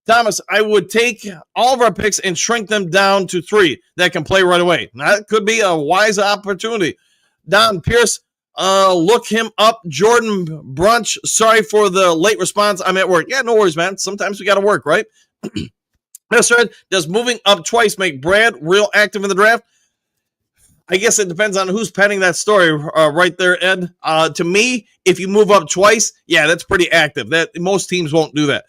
Thomas, I would take all of our picks and shrink them down to 3 that can play right away. That could be a wise opportunity. Don Pierce, look him up. Jordan Brunch, sorry for the late response. I'm at work. Yeah, no worries, man. Sometimes we got to work, right? Mr. Ed, does moving up twice make Brad real active in the draft? I guess it depends on who's penning that story right there, Ed. To me, if you move up twice, yeah, that's pretty active. That most teams won't do that.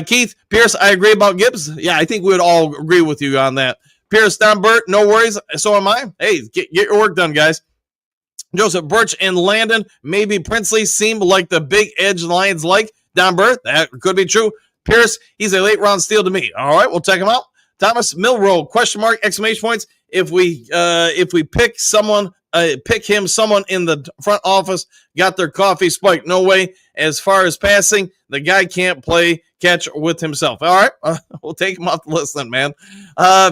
Keith, Pierce, I agree about Gibbs. Yeah, I think we would all agree with you on that. Pierce, Don Burt, no worries. So am I. Hey, get your work done, guys. Joseph, Birch and Landon, maybe Princely seem like the big edge Lions like. Don Burt, that could be true. Pierce, he's a late round steal to me. All right, we'll check him out. Thomas Milrow, question mark, exclamation points. If we pick someone in the front office got their coffee spiked. No way. As far as passing, the guy can't play catch with himself. All right, we'll take him off the list then, man.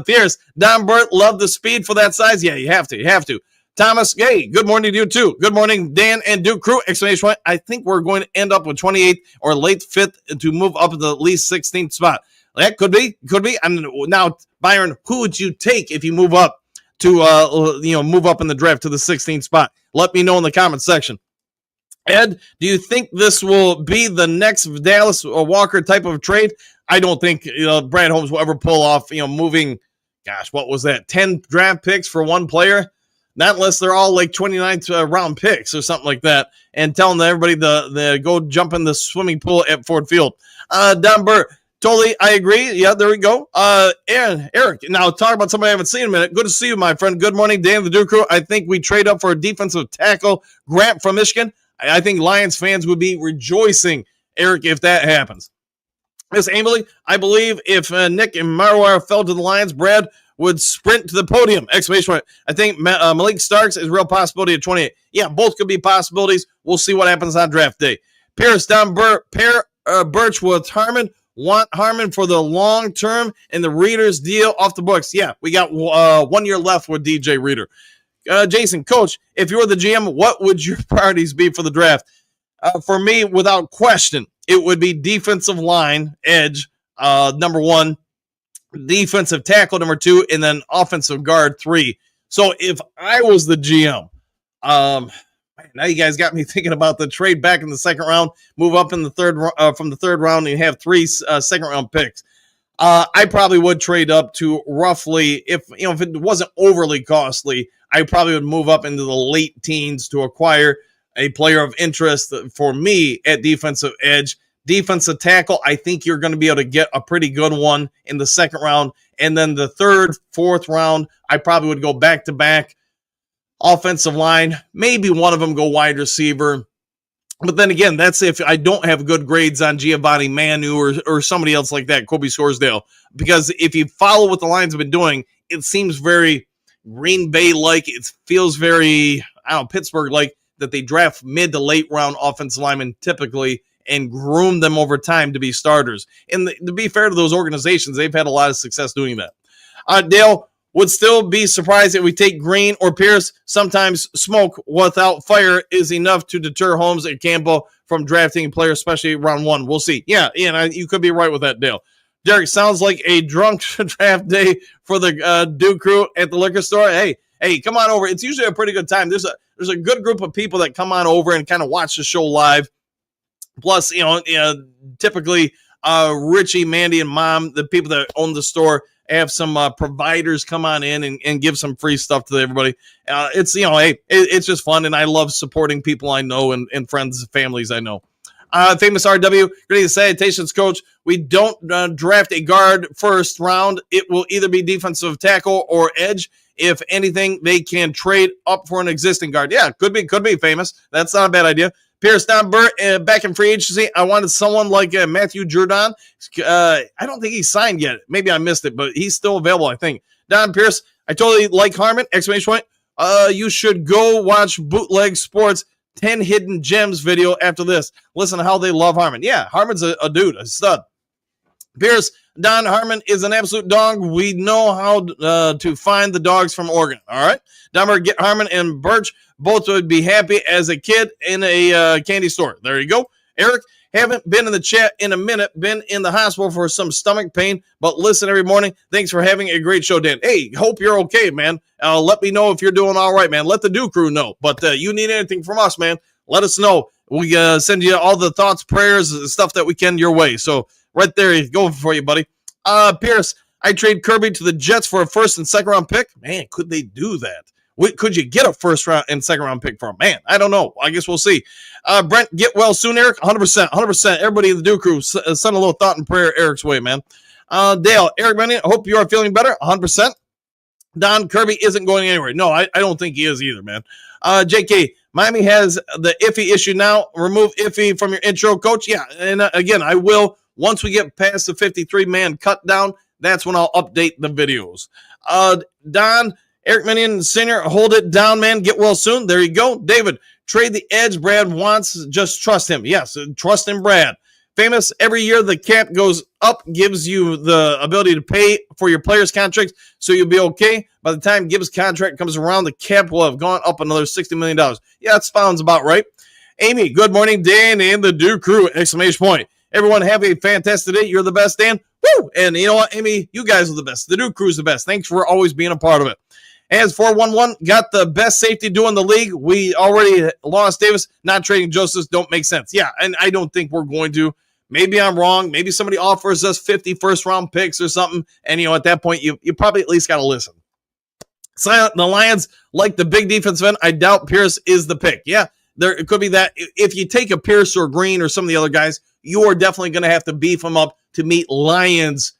Pierce, Don Burt, love the speed for that size. Yeah, you have to. Thomas, hey, good morning to you too. Good morning, Dan and Duke crew, exclamation point. I think we're going to end up with 28th or late 5th to move up to the at least 16th spot. That could be. Now, Byron, who would you take if you move up to, move up in the draft to the 16th spot? Let me know in the comment section. Ed, do you think this will be the next Dallas Walker type of trade? I don't think Brad Holmes will ever pull off, moving, what was that, 10 draft picks for one player? Not unless they're all like 29th round picks or something like that, and telling everybody to go jump in the swimming pool at Ford Field. Don Burt, totally, I agree. Yeah, there we go. Eric, now talk about somebody I haven't seen in a minute. Good to see you, my friend. Good morning, Dan, the Duke crew. I think we trade up for a defensive tackle, Grant from Michigan. I think Lions fans would be rejoicing, Eric, if that happens. Miss Emily, I believe if Nick and Marwar fell to the Lions, Brad would sprint to the podium. Exclamation point. I think Malik Starks is a real possibility at 28. Yeah, both could be possibilities. We'll see what happens on draft day. Pierce, Don Burt, Birch with Harmon. Want Harmon for the long term and the Reader's deal off the books. Yeah, we got 1 year left with DJ Reader. Jason, Coach, if you were the GM, what would your priorities be for the draft? For me, without question, it would be defensive line, edge, number 1, defensive tackle, number 2, and then offensive guard, 3. So if I was the GM, now you guys got me thinking about the trade back in the second round, move up in the third from the third round, and you have 3 second round picks. I probably would trade up to roughly, if it wasn't overly costly, I probably would move up into the late teens to acquire a player of interest for me at defensive edge. Defensive tackle, I think you're going to be able to get a pretty good one in the second round. And then the third, fourth round, I probably would go back-to-back. Offensive line, maybe one of them go wide receiver. But then again, that's if I don't have good grades on Giovanni Manu or somebody else like that, Kobe Scoresdale. Because if you follow what the Lions have been doing, it seems very Green Bay-like. It feels very, Pittsburgh-like, that they draft mid to late round offensive linemen typically and groom them over time to be starters. And to be fair to those organizations, they've had a lot of success doing that. Dale, would still be surprised if we take Green or Pierce. Sometimes smoke without fire is enough to deter Holmes and Campbell from drafting a player, especially round 1. We'll see. Yeah, you could be right with that, Dale. Derek, sounds like a drunk draft day for the Duke crew at the liquor store. Hey, come on over. It's usually a pretty good time. There's a good group of people that come on over and kind of watch the show live. Plus, typically Richie, Mandy, and Mom, the people that own the store, have some providers come on in and give some free stuff to everybody. It's just fun, and I love supporting people I know and friends and families I know. Famous RW, great salutations, Coach. We don't draft a guard first round. It will either be defensive tackle or edge. If anything, they can trade up for an existing guard. Yeah, could be Famous. That's not a bad idea. Pierce, Don Burt, back in free agency. I wanted someone like Matthew Jordan. I don't think he's signed yet. Maybe I missed it, but he's still available, I think. Don Pierce, I totally like Harmon. Exclamation point. You should go watch Bootleg Sports 10 Hidden Gems video after this. Listen to how they love Harmon. Yeah, Harmon's a dude, a stud. Pierce, Don, Harmon is an absolute dog. We know how to find the dogs from Oregon. All right. Don, get Harmon and Birch. Both would be happy as a kid in a candy store. There you go. Eric, haven't been in the chat in a minute. Been in the hospital for some stomach pain, but listen every morning. Thanks for having a great show, Dan. Hey, hope you're okay, man. Let me know if you're doing all right, man. Let the Duke crew know. But you need anything from us, man, let us know. We send you all the thoughts, prayers, stuff that we can your way. So right there, go for you, buddy. Pierce, I trade Kirby to the Jets for a first and second round pick. Man, could they do that? Could you get a first round and second round pick for him? Man, I don't know. I guess we'll see. Brent, get well soon, Eric. 100%. Everybody in the Duke crew, send a little thought and prayer Eric's way, man. Dale, Eric Manning, I hope you are feeling better. 100%. Don, Kirby isn't going anywhere. No, I don't think he is either, man. JK, Miami has the Iffy issue now. Remove Iffy from your intro, coach. Yeah, and again, I will. Once we get past the 53-man cut down, that's when I'll update the videos. Don, Eric Minion Sr., hold it down, man. Get well soon. There you go. David, trade the edge Brad wants. Just trust him. Yes, trust in Brad. Famous, every year the cap goes up, gives you the ability to pay for your players' contracts, so you'll be okay. By the time Gibbs' contract comes around, the cap will have gone up another $60 million. Yeah, that sounds about right. Amy, good morning, Dan and the Duke crew, exclamation point. Everyone have a fantastic day. You're the best, Dan. Woo! And you know what, Amy? You guys are the best. The Duke crew's the best. Thanks for always being a part of it. As 411, got the best safety duo in the league. We already lost Davis. Not trading Joseph don't make sense. Yeah, and I don't think we're going to. Maybe I'm wrong. Maybe somebody offers us 50 first-round picks or something. And, at that point, you probably at least got to listen. Silent, the Lions, like the big defensive end, I doubt Pierce is the pick. Yeah, it could be that. If you take a Pierce or Green or some of the other guys, you are definitely going to have to beef them up to meet Lions,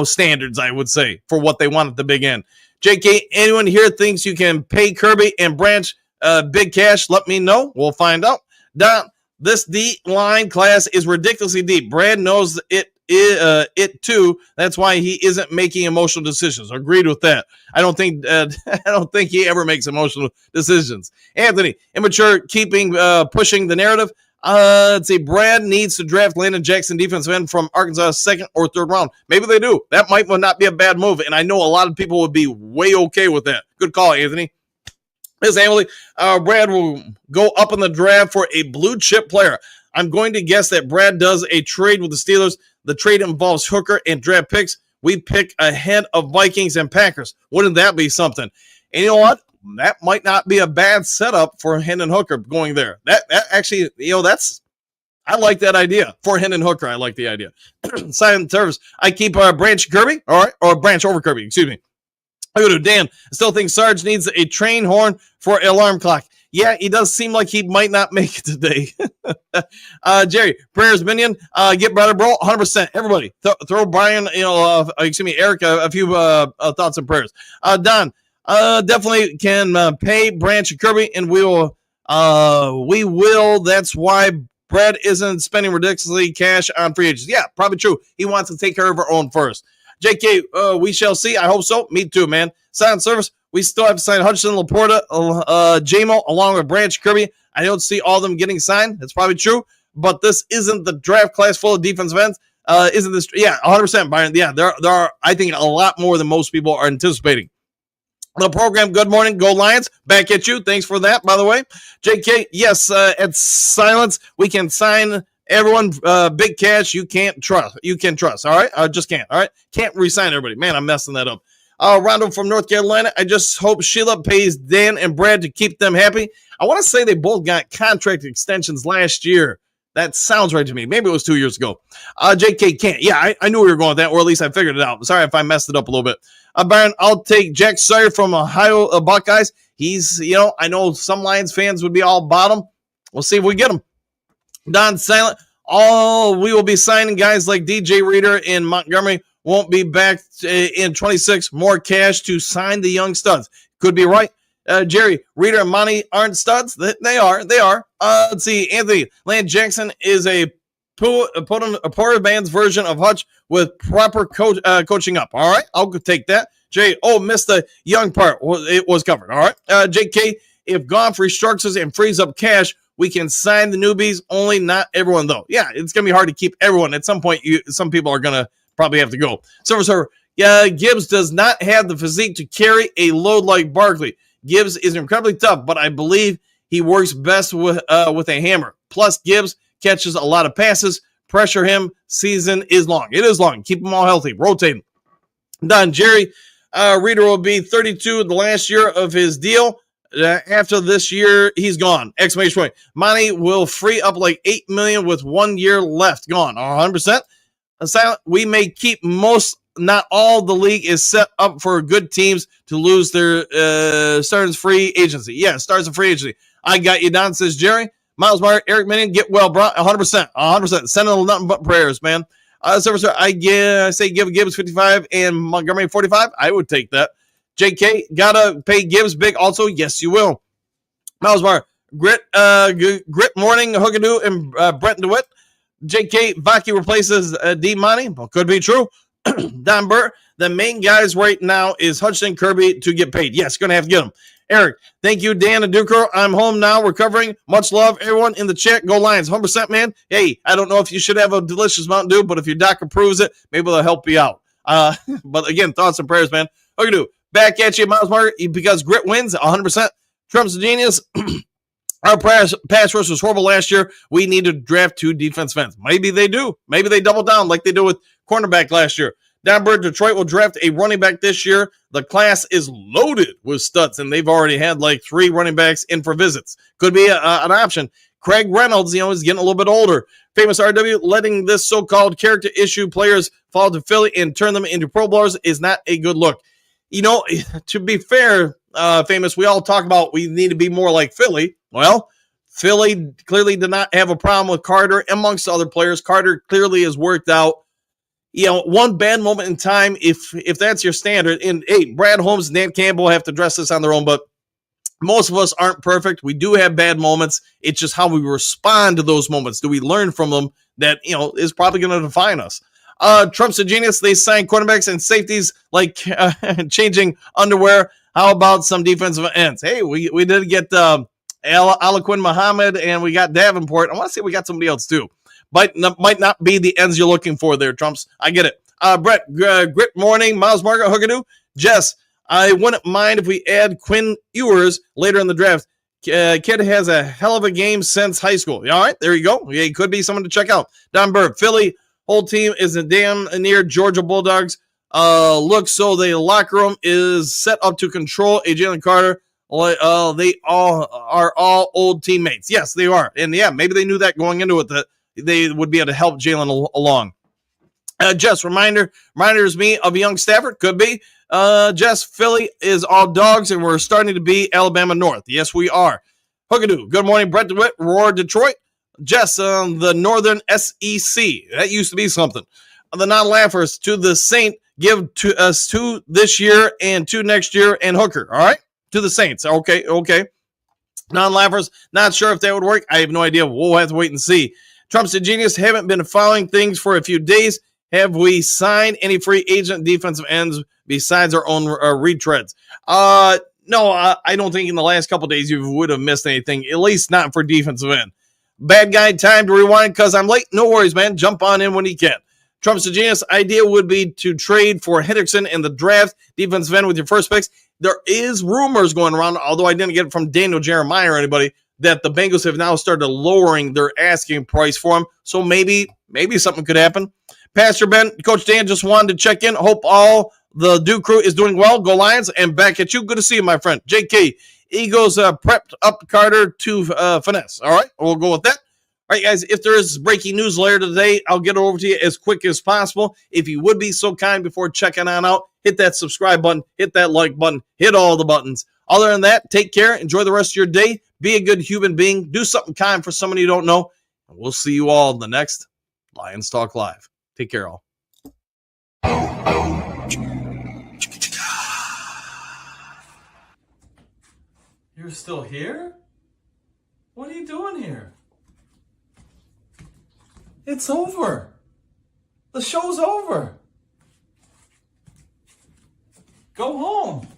standards, I would say, for what they want at the big end. JK, anyone here thinks you can pay Kirby and Branch big cash? Let me know. We'll find out. Don, this D-line class is ridiculously deep. Brad knows it too. That's why he isn't making emotional decisions. Agreed with that. I don't think he ever makes emotional decisions. Anthony, immature, pushing the narrative. Let's see. Brad needs to draft Landon Jackson, defensive end from Arkansas, second or third round. Maybe they do. That might not be a bad move, and I know a lot of people would be way okay with that. Good call, Anthony. Miss Emily, Brad will go up in the draft for a blue chip player. I'm going to guess that Brad does a trade with the Steelers. The trade involves Hooker and draft picks. We pick ahead of Vikings and Packers. Wouldn't that be something? And you know what? That might not be a bad setup for Hendon Hooker going there. That actually, I like that idea. For Hendon Hooker, I like the idea. Silent service. I keep Branch Kirby, all right, or Branch over Kirby, excuse me. I go to Dan. I still think Sarge needs a train horn for an alarm clock. Yeah, he does seem like he might not make it today. Jerry, prayers, Minion. Get better, bro. 100%. Everybody, throw Brian, Eric, a few thoughts and prayers. Don, definitely can pay Branch and Kirby, and we will. That's why Brad isn't spending ridiculously cash on free agents. Yeah, probably true. He wants to take care of our own first. JK, we shall see. I hope so. Me too, man. Silent service. We still have to sign Hutchinson, Laporta, JMO, along with Branch Kirby. I don't see all of them getting signed. That's probably true. But this isn't the draft class full of defensive ends. Isn't this? Yeah, 100%, Byron. Yeah, there are, I think, a lot more than most people are anticipating. The program, good morning, go Lions. Back at you. Thanks for that, by the way. JK, yes, at Silence, we can sign everyone big cash. You can trust. All right? Just can't. All right? Can't re-sign everybody. Man, I'm messing that up. Rondo from North Carolina. I just hope Sheila pays Dan and Brad to keep them happy. I want to say they both got contract extensions last year. That sounds right to me. Maybe it was 2 years ago. JK can't. Yeah, I knew we were going with that, or at least I figured it out. Sorry if I messed it up a little bit. Byron, I'll take Jack Sawyer from Ohio Buckeyes. He's, I know some Lions fans would be all bottom. We'll see if we get him. Don Silent. We will be signing guys like DJ Reader in Montgomery. Won't be back in 26. More cash to sign the young studs. Could be right. Jerry, Reader, and Monty aren't studs. They are. Let's see. Anthony, Land Jackson is a poor man's version of Hutch with proper coaching up. All right. I'll take that. Jay, missed the young part. It was covered. All right. JK, if Goff restructures and frees up cash, we can sign the newbies. Only not everyone, though. Yeah, it's going to be hard to keep everyone. At some point, some people are going to probably have to go. Server. Yeah, Gibbs does not have the physique to carry a load like Barkley. Gibbs is incredibly tough, but I believe he works best with a hammer. Plus, Gibbs catches a lot of passes. Pressure him. Season is long. It is long. Keep them all healthy. Rotate them. Done. Jerry, Reader will be 32 the last year of his deal. After this year, he's gone. Exclamation point. Monty will free up like $8 million with 1 year left. Gone. 100%. Silent. We may keep most, not all, the league is set up for good teams to lose their starters free agency. Yeah, starters and free agency. I got you, Don, says Jerry. Miles Meyer, Eric Minion, get well, bro. 100%. 100%. Sending nothing but prayers, man. I say give Gibbs 55 and Montgomery 45. I would take that. JK, gotta pay Gibbs big also. Yes, you will. Miles Meyer, Grit Morning, Hookadoo, and Brent DeWitt. J.K. Vaki replaces D. Monty. Well, could be true. Don Burr. The main guys right now is Hutchinson, Kirby to get paid. Yes, going to have to get them. Eric, thank you, Dan and Duker. I'm home now, recovering. Much love, everyone in the chat. Go Lions, 100%, man. Hey, I don't know if you should have a delicious Mountain Dew, but if your doc approves it, maybe they'll help you out. But again, thoughts and prayers, man. Hookadoo, back at you, Miles Marker, because Grit wins, 100%. Trump's a genius. Our pass rush was horrible last year. We need to draft 2 defensive ends. Maybe they do. Maybe they double down like they did with cornerback last year. Downbird, Detroit will draft a running back this year. The class is loaded with studs, and they've already had like 3 running backs in for visits. Could be an option. Craig Reynolds, is getting a little bit older. Famous RW, letting this so-called character issue players fall to Philly and turn them into Pro Bowlers is not a good look. To be fair, Famous, we all talk about we need to be more like Philly. Well, Philly clearly did not have a problem with Carter amongst other players. Carter clearly has worked out. One bad moment in time, if that's your standard, and hey, Brad Holmes and Dan Campbell have to address this on their own, but most of us aren't perfect. We do have bad moments. It's just how we respond to those moments. Do we learn from them? That, is probably going to define us. Trump's a genius. They sign quarterbacks and safeties like changing underwear. How about some defensive ends? Hey, we did get Alaquin Muhammad, and we got Davenport. I want to say we got somebody else too. Might not be the ends you're looking for there, Trumps. I get it. Brett, Grit Morning, Miles Margaret, Hookadoo. Jess, I wouldn't mind if we add Quinn Ewers later in the draft. Kid has a hell of a game since high school. All right, there you go. Yeah, he could be someone to check out. Don Burr, Philly, whole team is a damn near Georgia Bulldogs. Look, so the locker room is set up to control a Jalen Carter. They all are all old teammates. Yes, they are. And yeah, maybe they knew that going into it, that they would be able to help Jalen along. Jess, reminders me of a young Stafford. Could be. Jess, Philly is all dogs, and we're starting to be Alabama North. Yes, we are. Hookadoo, good morning, Brett DeWitt, Roar, Detroit. Jess, the Northern SEC. That used to be something. The non-laughers to the Saint, give to us 2 this year and 2 next year, and Hooker. All right? To the Saints. Okay. Non-laughers, not sure if that would work. I have no idea. We'll have to wait and see. Trump's a genius. Haven't been following things for a few days. Have we signed any free agent defensive ends besides our own retreads? No, I don't think in the last couple days you would have missed anything, at least not for defensive end. Bad guy, time to rewind because I'm late. No worries, man. Jump on in when you can. Trump's a genius. Idea would be to trade for Hutchinson in the draft, defensive end with your first picks. There is rumors going around, although I didn't get it from Daniel Jeremiah or anybody, that the Bengals have now started lowering their asking price for him. So maybe something could happen. Pastor Ben, Coach Dan just wanted to check in. Hope all the Duke crew is doing well. Go Lions. And back at you. Good to see you, my friend. JK, Eagles prepped up Carter to finesse. All right, we'll go with that. All right, guys, if there is breaking news later today, I'll get it over to you as quick as possible. If you would be so kind before checking on out, hit that subscribe button, hit that like button, hit all the buttons. Other than that, take care. Enjoy the rest of your day. Be a good human being. Do something kind for somebody you don't know. And we'll see you all in the next Lions Talk Live. Take care, all. You're still here? What are you doing here? It's over. The show's over. Go home.